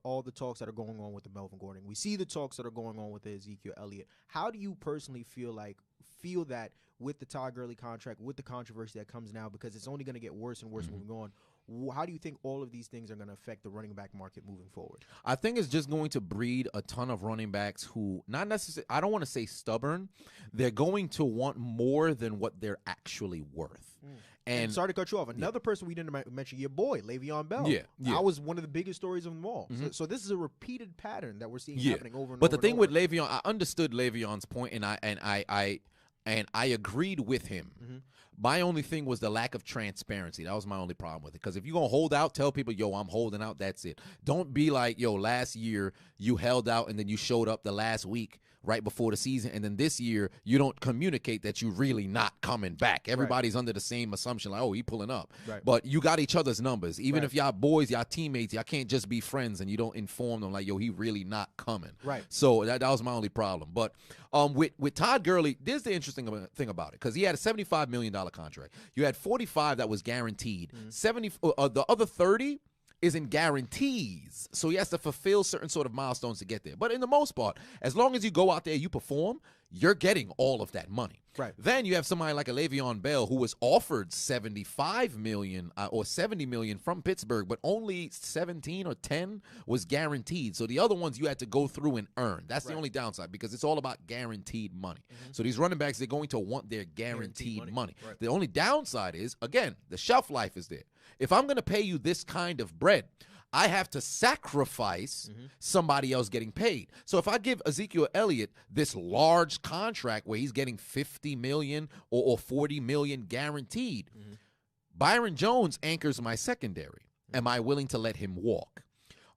A: all the talks that are going on with the Melvin Gordon. We see the talks that are going on with the Ezekiel Elliott. How do you personally feel that with the Todd Gurley contract, with the controversy that comes now, because it's only going to get worse and worse moving on? How do you think all of these things are going to affect the running back market moving forward?
B: I think it's just going to breed a ton of running backs who, not necessarily, I don't want to say stubborn, they're going to want more than what they're actually worth. And
A: sorry to cut you off. Another person we didn't mention, your boy, Le'Veon Bell.
B: Yeah.
A: That was one of the biggest stories of them all. So this is a repeated pattern that we're seeing happening over and over.
B: But the thing
A: with
B: Le'Veon, I understood Le'Veon's point, and I agreed with him. My only thing was the lack of transparency. That was my only problem with it. Because if you're going to hold out, tell people, yo, I'm holding out, that's it. Don't be like, yo, last year you held out and then you showed up the last week right before the season, and then this year you don't communicate that you're really not coming back. Everybody's under the same assumption, like, oh, he pulling up. But you got each other's numbers. Even if y'all boys, y'all teammates, y'all can't just be friends and you don't inform them like, yo, he really not coming. So that was my only problem. But with Todd Gurley, there's the interesting thing about it, because he had a $75 million contract. You had 45 that was guaranteed. The other 30 is in guarantees. So he has to fulfill certain sort of milestones to get there. But in the most part, as long as you go out there, you perform, you're getting all of that money. Then you have somebody like a Le'Veon Bell who was offered $75 million or $70 million from Pittsburgh, but only 17 or 10 was guaranteed. So the other ones you had to go through and earn. That's the only downside, because it's all about guaranteed money. So these running backs, they're going to want their guaranteed money. The only downside is, again, the shelf life is there. If I'm going to pay you this kind of bread, I have to sacrifice somebody else getting paid. So if I give Ezekiel Elliott this large contract where he's getting $50 million or $40 million guaranteed, Byron Jones anchors my secondary. Am I willing to let him walk?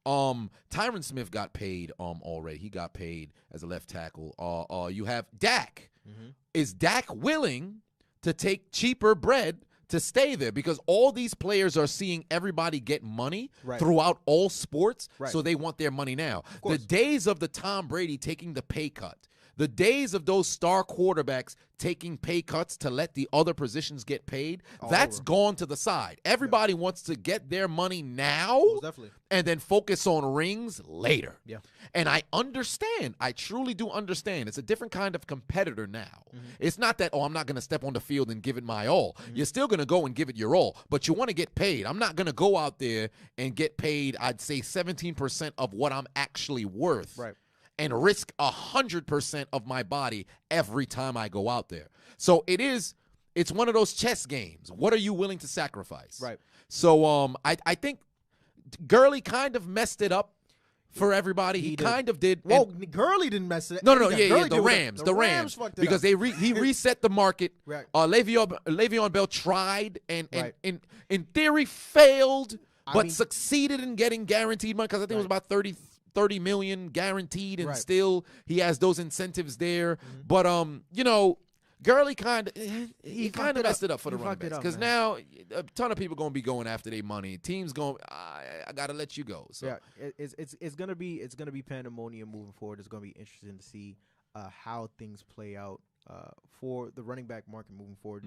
B: Tyron Smith got paid already. He got paid as a left tackle. You have Dak. Is Dak willing to take cheaper bread to stay there? Because all these players are seeing everybody get money throughout all sports, so they want their money now. The days of the Tom Brady taking the pay cut, The days of those star quarterbacks taking pay cuts to let the other positions get paid, that's gone to the side. Everybody wants to get their money now and then focus on rings later.
A: Yeah.
B: And I understand. I truly do understand. It's a different kind of competitor now. It's not that, I'm not going to step on the field and give it my all. You're still going to go and give it your all, but you want to get paid. I'm not going to go out there and get paid, I'd say 17% of what I'm actually worth.
A: Right.
B: And risk 100% of my body every time I go out there. So it's one of those chess games. What are you willing to sacrifice?
A: Right.
B: So I think Gurley kind of messed it up for everybody. He kind of did.
A: Well, Gurley didn't mess it up.
B: No, the Rams
A: fucked it
B: because
A: up.
B: he reset the market.
A: Right.
B: Le'Veon Bell tried and in theory failed, but succeeded in getting guaranteed money because I think it was about 30 million guaranteed, and still he has those incentives there. But Gurley kind of messed it up for the running backs because now a ton of people gonna be going after their money. Teams going, I gotta let you go. So
A: yeah, it's gonna be pandemonium moving forward. It's gonna be interesting to see how things play out for the running back market moving forward.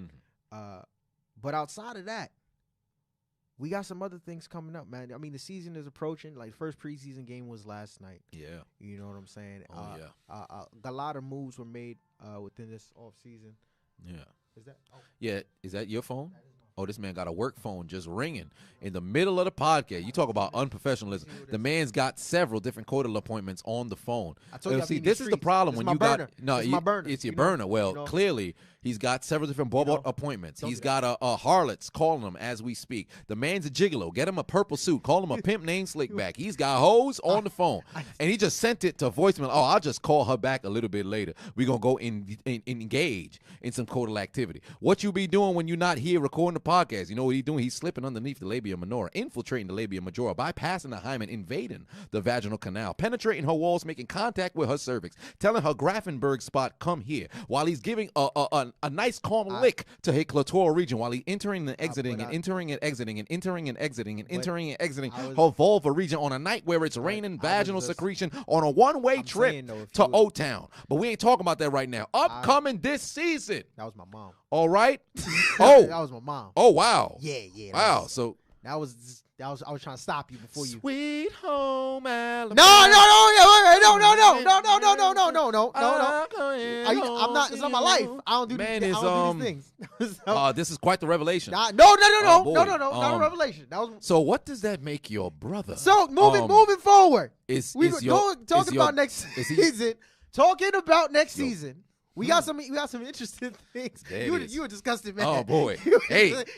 A: But outside of that, we got some other things coming up, man. I mean, the season is approaching. Like, first preseason game was last night.
B: Yeah.
A: You know what I'm saying?
B: Yeah.
A: A lot of moves were made within this offseason.
B: Yeah.
A: Is that? Oh.
B: Yeah. Is that your phone? Oh, this man got a work phone just ringing in the middle of the podcast. You talk about unprofessionalism. The man's got several different quota appointments on the phone.
A: I told you,
B: see, this is the problem when you got
A: it's my burner.
B: It's your burner. Well, clearly he's got several different appointments. He's got a harlots calling him as we speak. The man's a gigolo. Get him a purple suit. Call him a pimp named Slickback. He's got hoes on the phone, and he just sent it to voicemail. Oh, I'll just call her back a little bit later. We're gonna go engage in some codal activity. What you be doing when you're not here recording the podcast? You know what he's doing? He's slipping underneath the labia minora, infiltrating the labia majora, bypassing the hymen, invading the vaginal canal, penetrating her walls, making contact with her cervix, telling her Grafenberg spot, come here, while he's giving a nice calm lick to her clitoral region, while he's entering and exiting and entering and exiting and entering and exiting and entering and exiting her vulva region on a night where it's raining vaginal secretion on a one-way trip to O-Town. But we ain't talking about that right now. Upcoming this season.
A: That was my mom.
B: All right. Oh,
A: that was my mom.
B: Oh, wow.
A: Yeah.
B: Wow. So
A: I was trying to stop you before you.
B: Sweet home Alabama.
A: No. I'm not. It's not my life. I don't do these things.
B: This is quite the revelation.
A: No. Not a revelation. That was.
B: So what does that make your brother?
A: So moving forward,
B: talking
A: about next season. Talking about next season. We got some interesting things. You were disgusted, man.
B: Oh boy.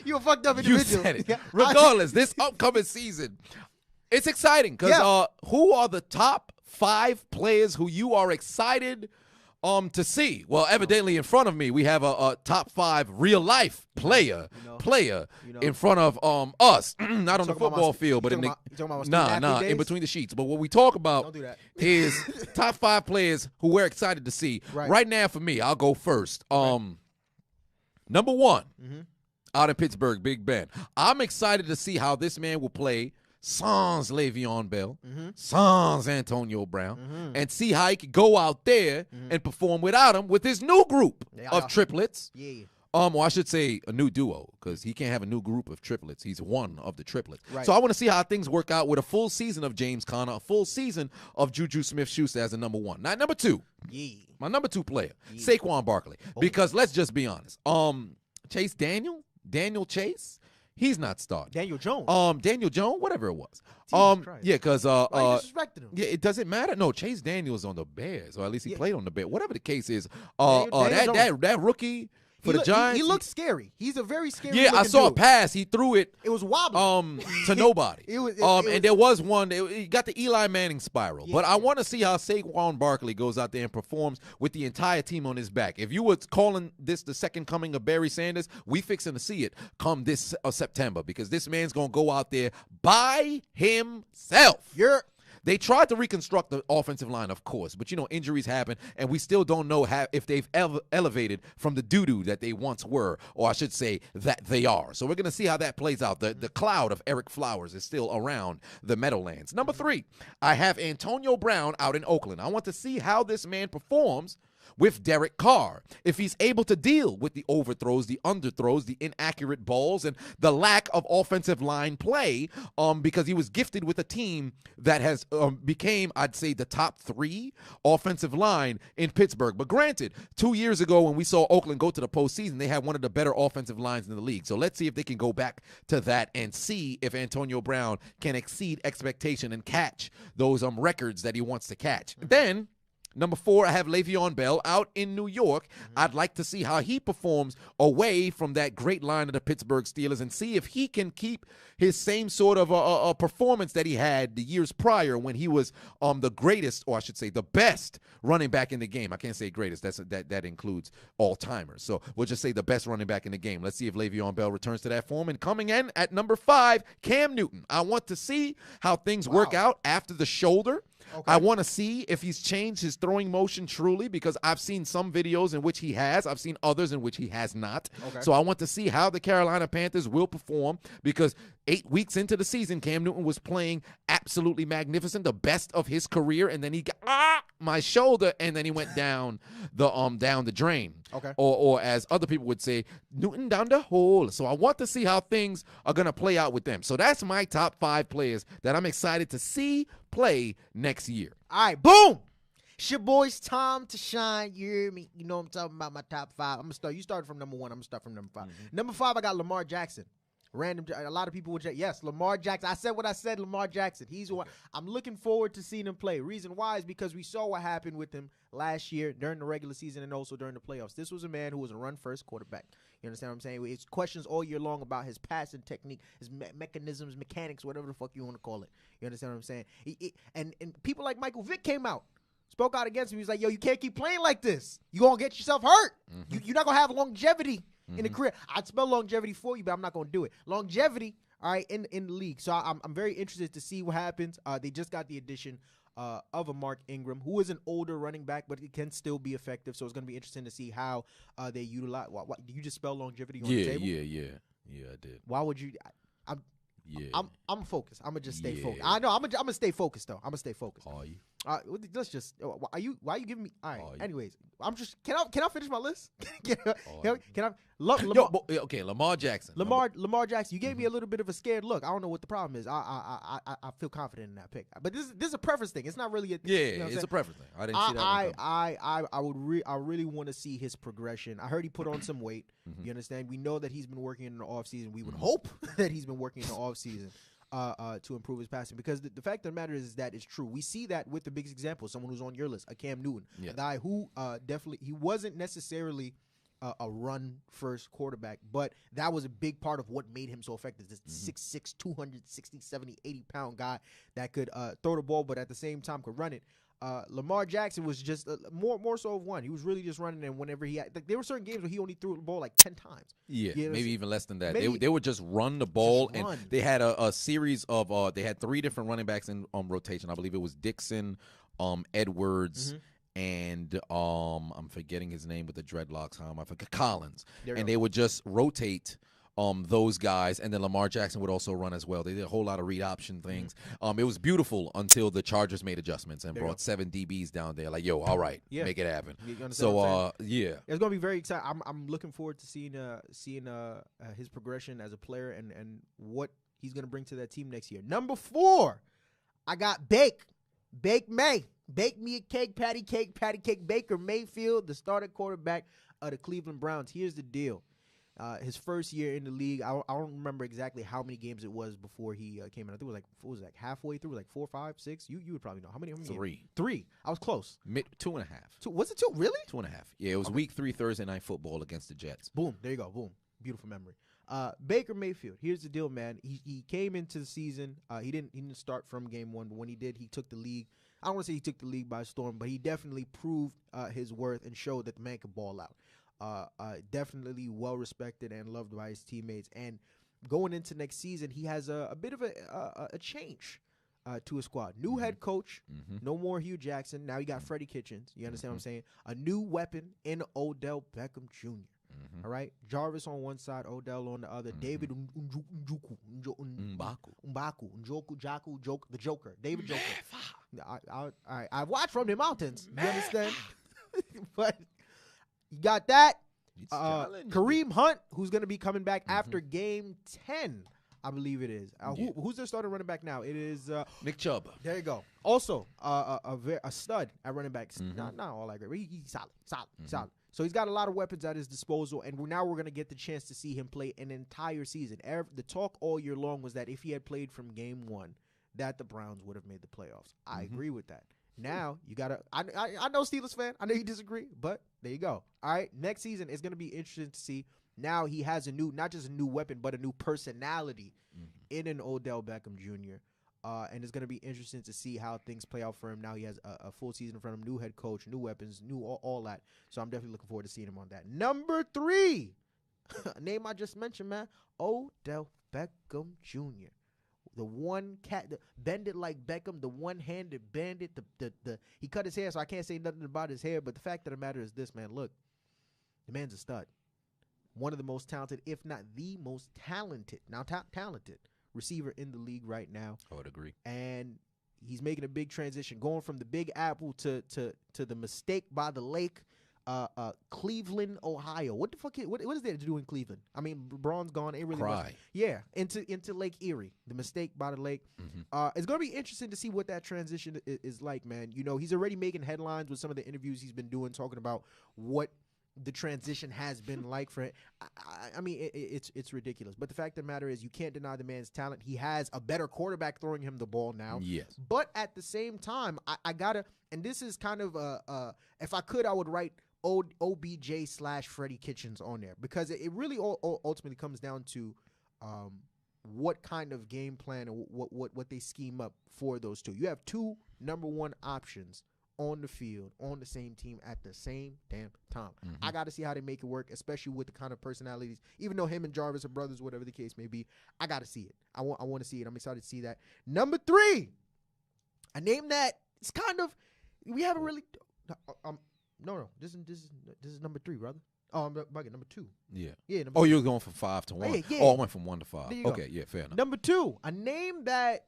A: You a fucked up individual.
B: You said it. Regardless, this upcoming season, it's exciting because who are the top 5 players who you are excited to see? Well, evidently in front of me we have a top 5 real life player in front of us, not on the football field, but in in between the sheets. But what we talk about is top 5 players who we're excited to see. Right now, for me, I'll go first. Number 1, out in Pittsburgh, Big Ben. I'm excited to see how this man will play sans Le'Veon Bell, sans Antonio Brown, and see how he could go out there and perform without him with his new group of triplets. Or I should say a new duo, because he can't have a new group of triplets. He's one of the triplets. So I want to see how things work out with a full season of James Conner, a full season of Juju Smith-Schuster as a number 1. Now, number 2, my number 2 player, Saquon Barkley. Because let's just be honest. Daniel Chase, he's not starting.
A: Daniel Jones,
B: whatever it was. Because
A: disrespected him.
B: Yeah, it doesn't matter. No, Chase Daniel's on the Bears, or at least he played on the Bears. Whatever the case is, that rookie for the Giants,
A: he looks scary. He's a very scary.
B: Yeah, I saw a pass. He threw it.
A: It was wobbly.
B: To nobody. And there was one. He got the Eli Manning spiral. But I want to see how Saquon Barkley goes out there and performs with the entire team on his back. If you were calling this the second coming of Barry Sanders, we fixing to see it come this September, because this man's gonna go out there by himself. They tried to reconstruct the offensive line, of course, but, injuries happen, and we still don't know if they've elevated from the doo-doo that they once were, or I should say that they are. So we're going to see how that plays out. The cloud of Eric Flowers is still around the Meadowlands. Number 3, I have Antonio Brown out in Oakland. I want to see how this man performs with Derek Carr, if he's able to deal with the overthrows, the underthrows, the inaccurate balls, and the lack of offensive line play, because he was gifted with a team that has became, I'd say, the top 3 offensive line in Pittsburgh. But granted, 2 years ago when we saw Oakland go to the postseason, they had one of the better offensive lines in the league. So let's see if they can go back to that and see if Antonio Brown can exceed expectation and catch those records that he wants to catch. Then, number 4, I have Le'Veon Bell out in New York. I'd like to see how he performs away from that great line of the Pittsburgh Steelers and see if he can keep his same sort of performance that he had the years prior when he was the greatest, or I should say the best running back in the game. I can't say greatest. That includes all-timers. So we'll just say the best running back in the game. Let's see if Le'Veon Bell returns to that form. And coming in at number 5, Cam Newton. I want to see how things work out after the shoulder. Okay. I want to see if he's changed his throwing motion truly, because I've seen some videos in which he has. I've seen others in which he has not. Okay. So I want to see how the Carolina Panthers will perform, because 8 weeks into the season, Cam Newton was playing absolutely magnificent, the best of his career, and then he got my shoulder, and then he went down the drain. Okay. Or as other people would say, Newton down the hole. So I want to see how things are going to play out with them. So that's my top 5 players that I'm excited to see play next year.
A: All right, boom. It's your boy's time to shine. You hear me? You know I'm talking about my top 5. I'm going to start. You started from number 1. I'm going to start from number 5. Number 5, I got Lamar Jackson. Random. A lot of people would say, yes, Lamar Jackson. I said what I said, Lamar Jackson. He's one. I'm looking forward to seeing him play. Reason why is because we saw what happened with him last year during the regular season and also during the playoffs. This was a man who was a run-first quarterback. You understand what I'm saying? It's questions all year long about his passing technique, his mechanisms, mechanics, whatever the fuck you want to call it. You understand what I'm saying? And people like Michael Vick came out, spoke out against him. He was like, yo, you can't keep playing like this. You're going to get yourself hurt. You're not going to have longevity in the career. I'd spell longevity for you, but I'm not going to do it. Longevity, all right, in the league. So I'm very interested to see what happens. They just got the addition of a Mark Ingram, who is an older running back, but it can still be effective. So it's going to be interesting to see how they utilize. What, did you just spell longevity on the table?
B: Yeah, I did.
A: Why would you? I'm focused. I'm gonna just stay focused. I know. I'm gonna stay focused though. I'm gonna stay focused.
B: Are you?
A: Let's just. Are you? Why are you giving me? All right. Anyways, I'm just. Can I finish my list? Can I?
B: Lamar Jackson.
A: Lamar Jackson. You gave me a little bit of a scared look. I don't know what the problem is. I feel confident in that pick. But this is a preference thing. It's not really a.
B: It's a preference thing. I didn't see that.
A: I really want to see his progression. I heard he put on some weight. You understand? We know that he's been working in the offseason. We would hope that he's been working in the offseason to improve his passing, because the fact of the matter is that it's true. We see that with the biggest example, someone who's on your list, a Cam Newton, a guy who definitely, he wasn't necessarily a run-first quarterback, but that was a big part of what made him so effective. This 6'6", 260, 70, 80-pound guy that could throw the ball, but at the same time could run it. Lamar Jackson was just more so of one. He was really just running, and whenever he had, there were certain games where he only threw the ball like 10 times.
B: Yeah, maybe even less than that. They would just run the ball, and they had a series of they had 3 different running backs in rotation. I believe it was Dixon, Edwards, and I'm forgetting his name with the dreadlocks. I forget, Collins, and they would just rotate those guys, and then Lamar Jackson would also run as well. They did a whole lot of read option things. It was beautiful until the Chargers made adjustments and brought 7 DBs down there. Like, yo, all right, make it happen. So,
A: it's gonna be very exciting. I'm looking forward to seeing his progression as a player and what he's gonna bring to that team next year. Number 4, I got Bake May. Bake me a cake, patty cake, Baker Mayfield, the starting quarterback of the Cleveland Browns. Here's the deal. His first year in the league, I don't remember exactly how many games it was before he came in. I think it was like halfway through, like 4, 5, 6. You would probably know. How many
B: 3.
A: Games? 3. I was close.
B: 2.5.
A: Was it 2? Really?
B: 2.5. Yeah, it was week 3 Thursday Night Football against the Jets.
A: Boom. There you go. Boom. Beautiful memory. Baker Mayfield. Here's the deal, man. He came into the season. He didn't start from game 1, but when he did, he took the league. I don't want to say he took the league by storm, but he definitely proved his worth and showed that the man could ball out. Definitely well respected and loved by his teammates. And going into next season, he has a bit of a change to his squad. New head coach, no more Hugh Jackson. Now you got Freddie Kitchens. You understand what I'm saying? A new weapon in Odell Beckham Jr. All right, Jarvis on one side, Odell on the other. David Njoku, the Joker. David Joker. I watch from the mountains. You understand?
C: But you got that.
B: It's challenging.
C: Kareem Hunt, who's going to be coming back after game 10, I believe it is. Who's their starting running back now? It is
B: Nick Chubb.
C: There you go. Also, a stud at running back. Not all that great, but he's solid. So he's got a lot of weapons at his disposal, and now we're going to get the chance to see him play an entire season. The talk all year long was that if he had played from game 1, that the Browns would have made the playoffs. I agree with that. Now, you got to – I know Steelers fan. I know you disagree, but there you go. All right, next season is going to be interesting to see. Now he has not just a new weapon, but a new personality in an Odell Beckham Jr., and it's going to be interesting to see how things play out for him. Now he has a full season in front of him, new head coach, new weapons, new all that. So I'm definitely looking forward to seeing him on that. Number 3, a name I just mentioned, man, Odell Beckham Jr. The one cat, bend it like Beckham, the one-handed bandit. He cut his hair, so I can't say nothing about his hair. But the fact of the matter is this, man. Look, the man's a stud. One of the most talented, if not the most talented, talented receiver in the league right now.
B: I would agree.
C: And he's making a big transition, going from the Big Apple to the mistake by the lake, Cleveland, Ohio. What the fuck? What is there to do in Cleveland? I mean, Braun's gone. It really
B: Cry.
C: Yeah, into Lake Erie, the mistake by the lake. It's gonna be interesting to see what that transition is like, man. You know, he's already making headlines with some of the interviews he's been doing, talking about what the transition has been like for him. I mean, it's ridiculous. But the fact of the matter is, you can't deny the man's talent. He has a better quarterback throwing him the ball now.
B: Yes.
C: But at the same time, I gotta, and this is kind of if I could, I would write OBJ / Freddie Kitchens on there, because it really ultimately comes down to what kind of game plan and what they scheme up for those two. You have 2 number 1 options on the field, on the same team at the same damn time. I got to see how they make it work, especially with the kind of personalities. Even though him and Jarvis are brothers, whatever the case may be, I got to see it. I want to see it. I'm excited to see that. Number 3, a name that is kind of, we haven't really. No. This is number 3, brother. Oh, I'm bugging. Number 2.
B: Yeah.
C: Yeah.
B: You were going from 5 to 1.
C: Yeah.
B: Oh, I went from 1 to 5.
C: Okay.
B: Go. Yeah, fair enough.
C: Number 2, a name that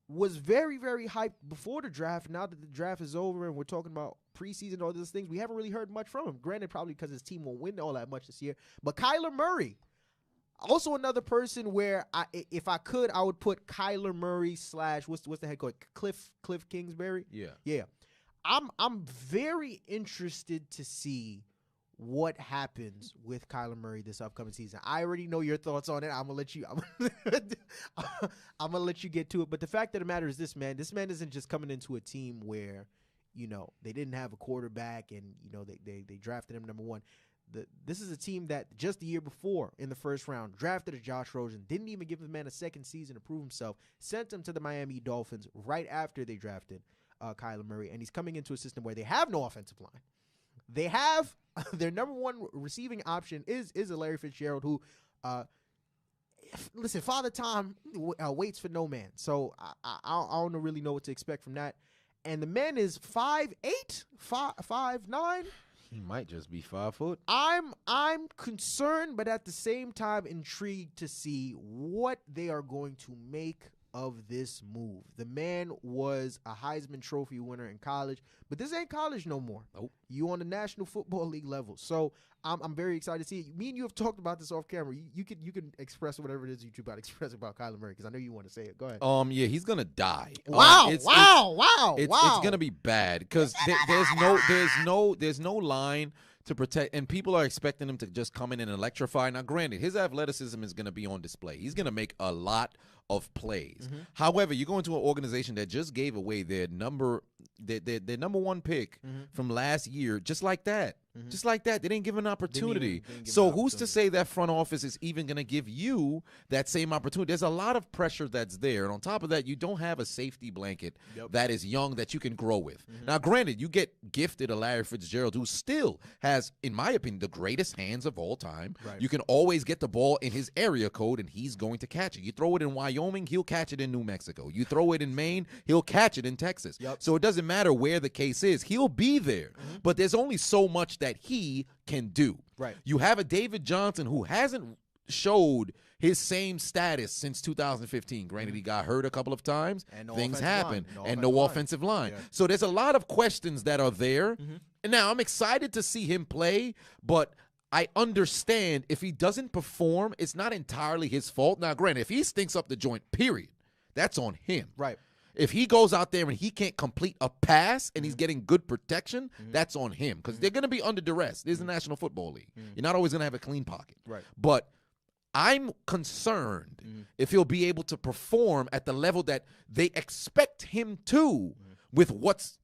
C: was very, very hyped before the draft. Now that the draft is over and we're talking about preseason, all those things, we haven't really heard much from him. Granted, probably because his team won't win all that much this year. But Kyler Murray, also another person where if I could, I would put Kyler Murray / what's the head coach? Cliff Kingsbury. Yeah. I'm very interested to see what happens with Kyler Murray this upcoming season. I already know your thoughts on it. I'm gonna let you get to it. But the fact of the matter is this, man. This man isn't just coming into a team where, you know, they didn't have a quarterback and, you know, they drafted him number 1. This is a team that just the year before in the first round drafted a Josh Rosen, didn't even give the man a second season to prove himself, sent him to the Miami Dolphins right after they drafted Kyler Murray, and he's coming into a system where they have no offensive line. They have their number 1 receiving option is a Larry Fitzgerald, who, listen, Father Time waits for no man. So I don't really know what to expect from that. And the man is 5'8", 5'9".
B: He might just be 5 foot.
C: I'm concerned, but at the same time intrigued to see what they are going to make of this move. The man was a Heisman Trophy winner in college, but this ain't college no more.
B: Nope.
C: You on the National Football League level. So I'm very excited to see it. Me and you have talked about this off camera. You can express whatever it is you got to express about Kyler Murray, because I know you want to say it. Go ahead.
B: Yeah, he's gonna die.
C: Wow!
B: It's gonna be bad because there's no line to protect, and people are expecting him to just come in and electrify. Now, granted, his athleticism is going to be on display. He's going to make a lot of plays. However, you go into an organization that just gave away their number 1 pick from last year, just like that. Just like that. They didn't give an opportunity. So who's to say that front office is even going to give you that same opportunity? There's a lot of pressure that's there. And on top of that, you don't have a safety blanket that is young that you can grow with. Now, granted, you get gifted a Larry Fitzgerald who still has, in my opinion, the greatest hands of all time.
C: Right.
B: You can always get the ball in his area code, and he's going to catch it. You throw it in Wyoming, he'll catch it in New Mexico. You throw it in Maine, he'll catch it in Texas. So it doesn't matter where the case is. He'll be there. But there's only so much that he can do.
C: Right.
B: You have a David Johnson who hasn't showed his same status since 2015. Granted, he got hurt a couple of times.
C: And no
B: things
C: offensive
B: happen.
C: line.
B: And no offensive line.
C: Yeah.
B: So there's a lot of questions that are there. Now, I'm excited to see him play, but I understand if he doesn't perform, it's not entirely his fault. Now, granted, if he stinks up the joint, period, that's on him.
C: Right.
B: If he goes out there and he can't complete a pass and he's getting good protection, that's on him because they're going to be under duress. This is the National Football League. You're not always going to have a clean pocket.
C: Right.
B: But I'm concerned if he'll be able to perform at the level that they expect him to with what's,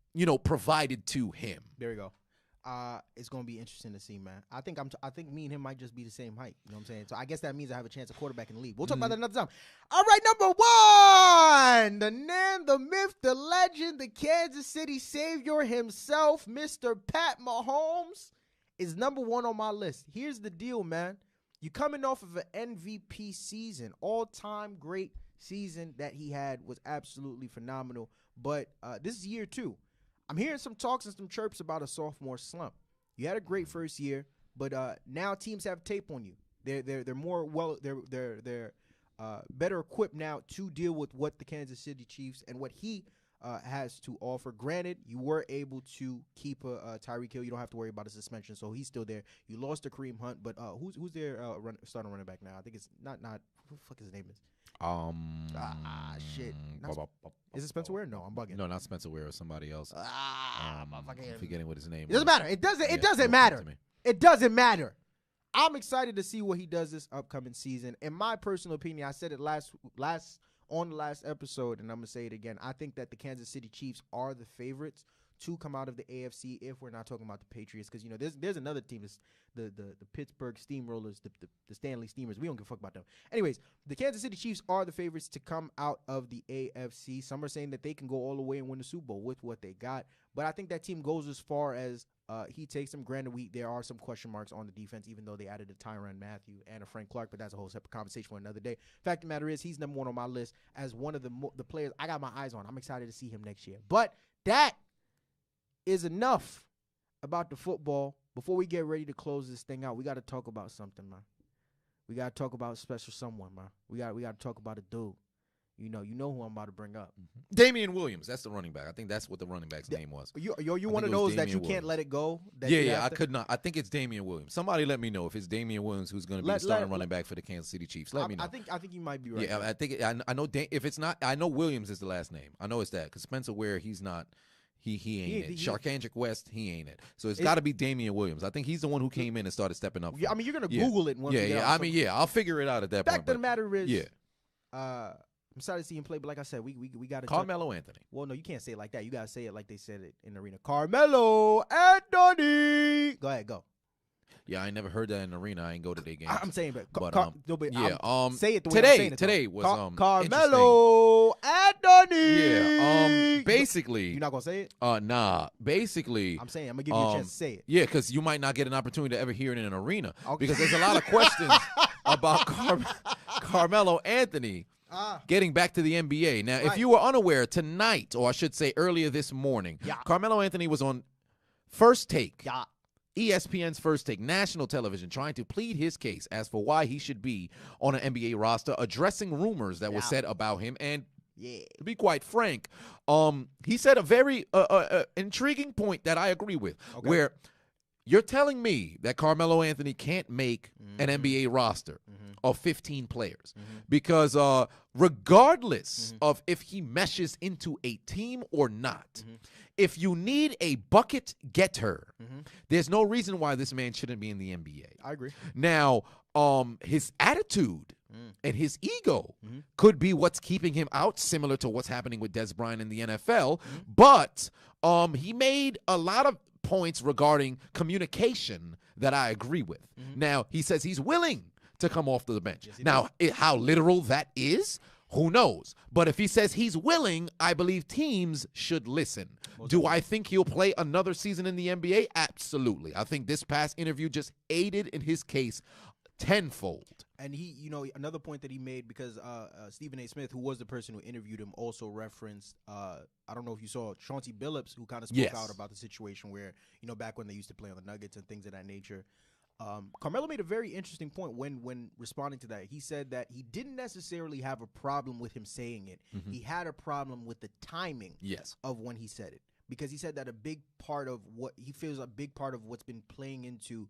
B: provided to him.
C: There we go. It's gonna be interesting to see, man. I think me and him might just be the same height. You know what I'm saying? So I guess that means I have a chance of quarterback in the league. We'll talk about that another time. All right, number one, the man, the myth, the legend, the Kansas City Savior himself, Mr. Pat Mahomes, is number one on my list. Here's the deal, man. You coming off of an MVP season, all-time great season that he had, was absolutely phenomenal. But this is year two. I'm hearing some talks and some chirps about a sophomore slump. You had a great first year, but now teams have tape on you. They're more they're better equipped now to deal with what the Kansas City Chiefs and what he has to offer. Granted, you were able to keep Tyreek Hill. You don't have to worry about a suspension, so he's still there. You lost to Kareem Hunt, but who's their starting running back now? I think it's not who the fuck his name is. Shit. Is it Spencer Ware? No, I'm bugging.
B: No, not Spencer Ware. Somebody else. I'm forgetting what his name
C: is. It doesn't matter. It doesn't matter. It doesn't matter. I'm excited to see what he does this upcoming season. In my personal opinion, I said it on the last episode, and I'm gonna say it again. I think that the Kansas City Chiefs are the favorites to come out of the AFC if we're not talking about the Patriots, because there's another team, the Pittsburgh Steamrollers, the Stanley Steamers. We don't give a fuck about them. Anyways, the Kansas City Chiefs are the favorites to come out of the AFC. Some are saying that they can go all the way and win the Super Bowl with what they got, but I think that team goes as far as he takes them. Granted, there are some question marks on the defense, even though they added a Tyrann Mathieu and a Frank Clark, but that's a whole separate conversation for another day. Fact of the matter is, he's number one on my list as one of the players I got my eyes on. I'm excited to see him next year. But that is enough about the football. Before we get ready to close this thing out, we got to talk about something, man. We got to talk about a special someone, man. We got to talk about a dude. You know who I'm about to bring up.
B: Damian Williams. That's the running back. I think that's what the running back's name was.
C: You one of those that you can't let it go?
B: I could not. I think it's Damian Williams. Somebody let me know if it's Damian Williams who's going to be the starting running back for the Kansas City Chiefs. Let me know.
C: I think you might be right.
B: Yeah, I think I know. If it's not, I know Williams is the last name. I know it's that because Spencer Ware, he's not. He ain't it. Sharkandrick West, he ain't it. So it's got to be Damian Williams. I think he's the one who came in and started stepping up.
C: I mean, you're gonna Google it.
B: I'll figure it out at that point.
C: Fact of the matter is, I'm excited to see him play, but like I said, we got to
B: Carmelo Anthony.
C: Well, no, you can't say it like that. You gotta say it like they said it in the arena. Carmelo Anthony. Go ahead, go.
B: Yeah, I ain't never heard that in the arena. I ain't go to their games.
C: I'm saying,
B: say
C: it the way I'm saying it.
B: Today was
C: Carmelo Anthony.
B: Yeah. Basically,
C: you're not gonna say it.
B: Nah. Basically,
C: I'm saying I'm gonna give you a chance to say it.
B: Yeah, because you might not get an opportunity to ever hear it in an arena because there's a lot of questions about Carmelo Anthony. Getting back to the NBA. Now, if you were unaware, tonight, or I should say earlier this morning, Carmelo Anthony was on First Take. ESPN's First Take, national television, trying to plead his case as for why he should be on an NBA roster, addressing rumors that were said about him. And to be quite frank, he said a very intriguing point that I agree with, where you're telling me that Carmelo Anthony can't make an NBA roster of 15 players because regardless of if he meshes into a team or not, if you need a bucket getter, there's no reason why this man shouldn't be in the NBA.
C: I agree.
B: Now, his attitude and his ego could be what's keeping him out, similar to what's happening with Des Bryant in the NFL. But he made a lot of points regarding communication that I agree with. Now, he says he's willing to come off the bench. Now, how literal that is, who knows? But if he says he's willing, I believe teams should listen. Do I think he'll play another season in the NBA? Absolutely. I think this past interview just aided in his case tenfold.
C: And he, another point that he made, because Stephen A. Smith, who was the person who interviewed him, also referenced, I don't know if you saw Chauncey Billups, who kind of spoke out about the situation where, back when they used to play on the Nuggets and things of that nature. Carmelo made a very interesting point when responding to that. He said that he didn't necessarily have a problem with him saying it. He had a problem with the timing of when he said it. because he said that a big part of what he feels a big part of what's been playing into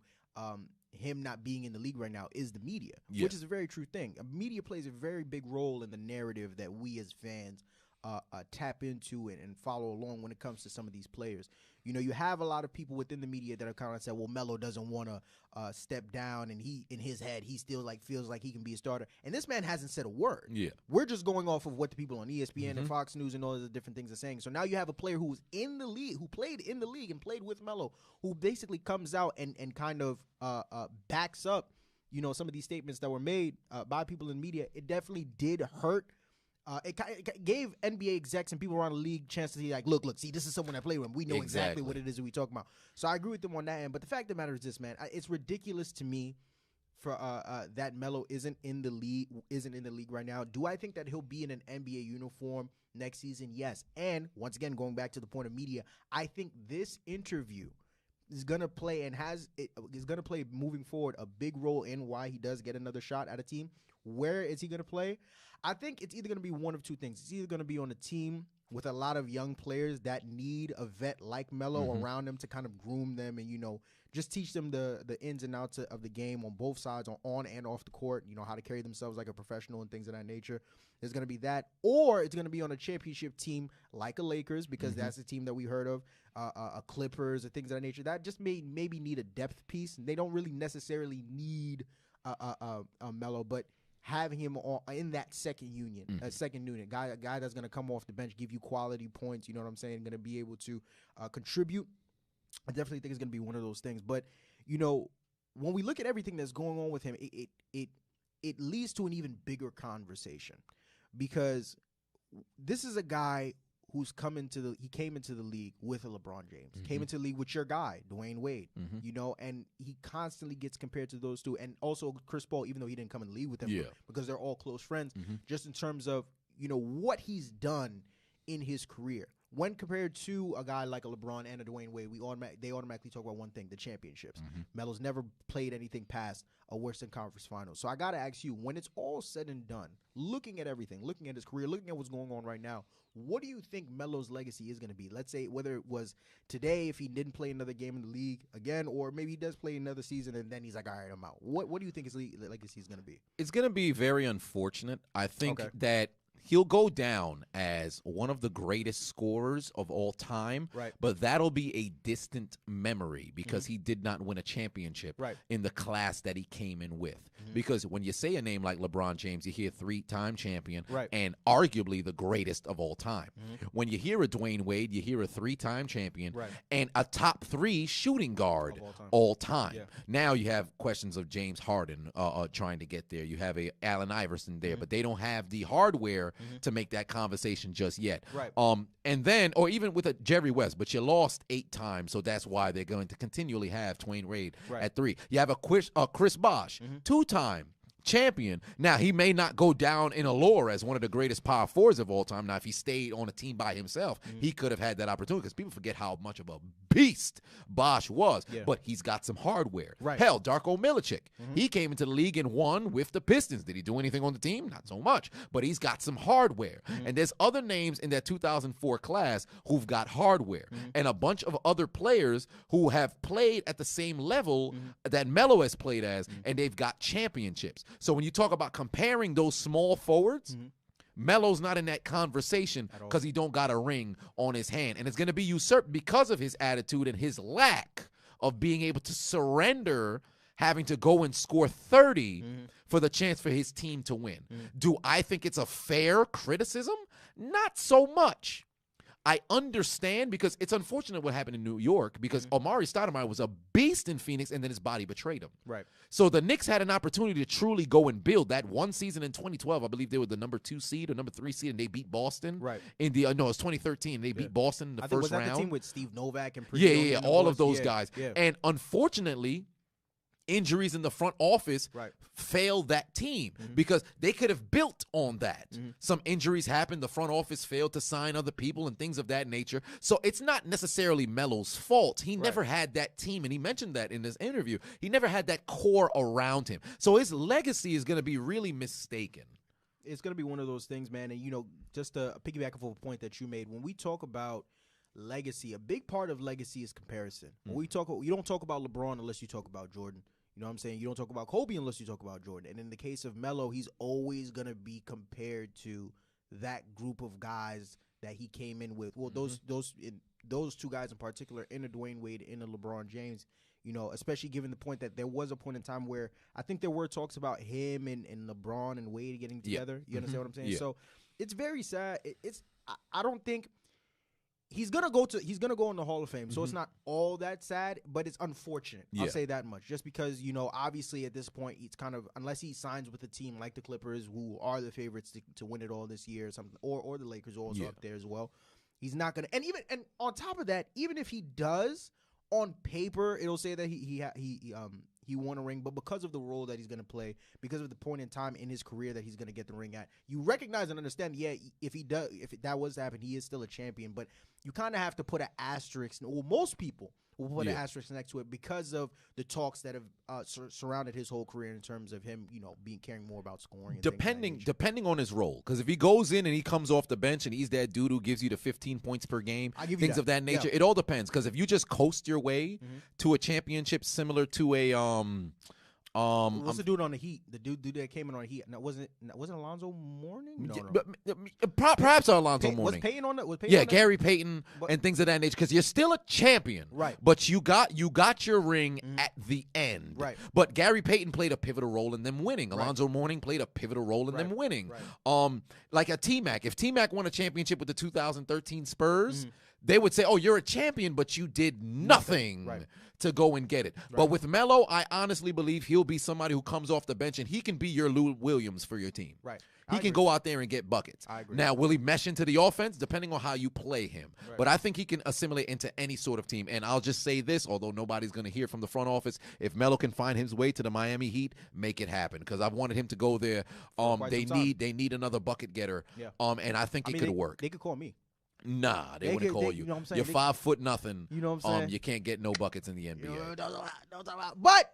C: him not being in the league right now is the media, which is a very true thing. Media plays a very big role in the narrative that we as fans tap into and follow along when it comes to some of these players. You know, you have a lot of people within the media that have kind of said, well, Melo doesn't want to step down, and he, in his head, he still like feels like he can be a starter. And this man hasn't said a word.
B: Yeah.
C: We're just going off of what the people on ESPN and Fox News and all the different things are saying. So now you have a player who's in the league, who played in the league and played with Melo, who basically comes out and kind of backs up, you know, some of these statements that were made by people in the media. It definitely did hurt. It gave NBA execs and people around the league a chance to see, like, look, see, this is someone that played with him. We know exactly what it is that we talking about. So I agree with them on that end. But the fact of the matter is this, man. It's ridiculous to me for that Melo isn't in the league right now. Do I think that he'll be in an NBA uniform next season? Yes. And once again, going back to the point of media, I think this interview is gonna play is gonna play moving forward a big role in why he does get another shot at a team. Where is he gonna play? I think it's either going to be one of two things. It's either going to be on a team with a lot of young players that need a vet like Melo around them to kind of groom them and, you know, just teach them the ins and outs of the game on both sides, on and off the court, you know, how to carry themselves like a professional and things of that nature. There's going to be that. Or it's going to be on a championship team like a Lakers, because that's the team that we heard of, a Clippers, or things of that nature. That just maybe need a depth piece. They don't really necessarily need a Melo, but having him in that second unit, guy that's going to come off the bench, give you quality points, you know what I'm saying, going to be able to contribute. I definitely think it's going to be one of those things. But, you know, when we look at everything that's going on with him, it leads to an even bigger conversation, because this is a guy who's came into the league with a LeBron James, came into the league with your guy, Dwayne Wade, you know, and he constantly gets compared to those two. And also Chris Paul, even though he didn't come in the league with him, because they're all close friends, just in terms of, you know, what he's done in his career. When compared to a guy like a LeBron and a Dwayne Wade, they automatically talk about one thing: the championships. Melo's never played anything past a Western Conference Finals. So I got to ask you, when it's all said and done, looking at everything, looking at his career, looking at what's going on right now, what do you think Melo's legacy is going to be? Let's say whether it was today, if he didn't play another game in the league again, or maybe he does play another season and then he's like, all right, I'm out. What do you think his legacy is going to be?
B: It's going to be very unfortunate. I think that he'll go down as one of the greatest scorers of all time, but that'll be a distant memory because he did not win a championship in the class that he came in with. Because when you say a name like LeBron James, you hear three-time champion and arguably the greatest of all time. When you hear a Dwayne Wade, you hear a three-time champion and a top three shooting guard all time. Now you have questions of James Harden trying to get there. You have a Allen Iverson there, but they don't have the hardware to make that conversation just yet. And then, or even with a Jerry West, but you lost 8 times, so that's why they're going to continually have Dwayne Wade at 3. You have a Chris Bosh, 2-time champion. Now, he may not go down in allure as one of the greatest power forwards of all time. Now, if he stayed on a team by himself, he could have had that opportunity, because people forget how much of a beast Bosh was. But he's got some hardware. Hell, Darko Milicic, he came into the league and won with the Pistons. Did he do anything on the team? Not so much. But he's got some hardware. And there's other names in that 2004 class who've got hardware. And a bunch of other players who have played at the same level that Melo has played as, and they've got championships. So when you talk about comparing those small forwards, Melo's not in that conversation because he don't got a ring on his hand. And it's going to be usurped because of his attitude and his lack of being able to surrender having to go and score 30 for the chance for his team to win. Do I think it's a fair criticism? Not so much. I understand, because it's unfortunate what happened in New York, because Omari Stoudemire was a beast in Phoenix and then his body betrayed him. So the Knicks had an opportunity to truly go and build that one season in 2012. I believe they were the number 2 seed or number 3 seed, and they beat Boston. In the no, it was 2013. They beat Boston in the first round. Was that the
C: team with Steve Novak and
B: all of those guys. And unfortunately, injuries in the front office failed that team, because they could have built on that. Some injuries happened. The front office failed to sign other people and things of that nature. So it's not necessarily Melo's fault. He never had that team, and he mentioned that in this interview. He never had that core around him. So his legacy is going to be really mistaken.
C: It's going to be one of those things, man. And, you know, just to piggyback off of a point that you made, when we talk about legacy, a big part of legacy is comparison. When we talk, you don't talk about LeBron unless you talk about Jordan. You know what I'm saying? You don't talk about Kobe unless you talk about Jordan. And in the case of Melo, he's always going to be compared to that group of guys that he came in with. Well, those two guys in particular, in a Dwayne Wade, in a LeBron James, you know, especially given the point that there was a point in time where I think there were talks about him and LeBron and Wade getting together. You understand what I'm saying?
B: Yeah.
C: So it's very sad. I don't think he's gonna go in the Hall of Fame. So it's not all that sad, but it's unfortunate.
B: Yeah.
C: I'll say that much. Just because, you know, obviously at this point it's kind of, unless he signs with a team like the Clippers, who are the favorites to win it all this year or something, or the Lakers are also up there as well. He's not gonna, and on top of that, even if he does, on paper it'll say that he won a ring, but because of the role that he's going to play, because of the point in time in his career that he's going to get the ring at, you recognize and understand, if that was to happen, he is still a champion, but you kind of have to put an asterisk, well, most people will put an asterisk next to it because of the talks that have surrounded his whole career in terms of him, you know, caring more about scoring. And
B: depending on his role, because if he goes in and he comes off the bench and he's that dude who gives you the 15 points per game, things of that nature, it all depends. Because if you just coast your way to a championship similar to a
C: what's the dude on the Heat? The dude that came in on the Heat. No, wasn't Alonzo Mourning? No.
B: Perhaps Alonzo Mourning.
C: Was Payton on that?
B: Yeah, Gary Payton and things of that nature. Because you're still a champion,
C: right?
B: But you got your ring at the end,
C: right?
B: But Gary Payton played a pivotal role in them winning. Alonzo Mourning played a pivotal role in them winning.
C: Right.
B: Like a T-Mac. If T-Mac won a championship with the 2013 Spurs, they would say, "Oh, you're a champion, but you did nothing." To go and get it. But with Melo, I honestly believe he'll be somebody who comes off the bench and he can be your Lou Williams for your team.
C: Right.
B: He can go out there and get buckets.
C: I agree.
B: Now, will he mesh into the offense? Depending on how you play him. Right. But I think he can assimilate into any sort of team. And I'll just say this, although nobody's going to hear from the front office, if Melo can find his way to the Miami Heat, make it happen. Because I've wanted him to go there. They need another bucket getter. Yeah. And I think it could work.
C: They could call me.
B: Nah, they wouldn't call you.
C: You know what I'm saying?
B: You're 5 nothing.
C: You know what I'm saying?
B: You can't get no buckets in the NBA.
C: You know, but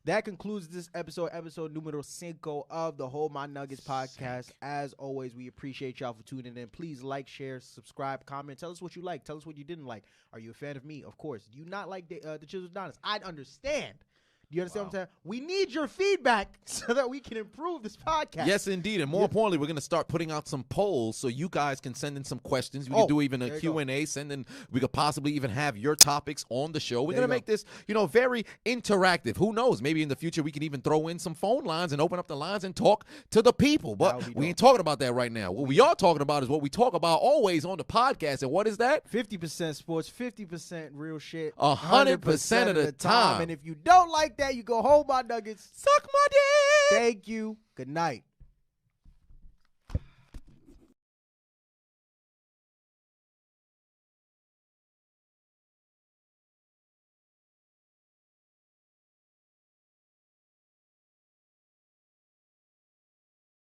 C: that concludes this episode numero 5 of the Hold My Nuggets podcast. As always, we appreciate y'all for tuning in. Please like, share, subscribe, comment. Tell us what you like. Tell us what you didn't like. Are you a fan of me? Of course. Do you not like the Chills with Donis? I'd understand. Do you understand what I'm saying? We need your feedback so that we can improve this podcast.
B: Yes, indeed. And more importantly, we're going to start putting out some polls so you guys can send in some questions. We can do even a Q&A. We could possibly even have your topics on the show. We're going to make this, very interactive. Who knows? Maybe in the future we can even throw in some phone lines and open up the lines and talk to the people. But we ain't talking about that right now. What we are talking about is what we talk about always on the podcast. And what is that?
C: 50% sports, 50% real shit.
B: 100% of the time.
C: And if you don't like that, you go Hold My Nuggets.
B: Suck my dick.
C: Thank you. Good night.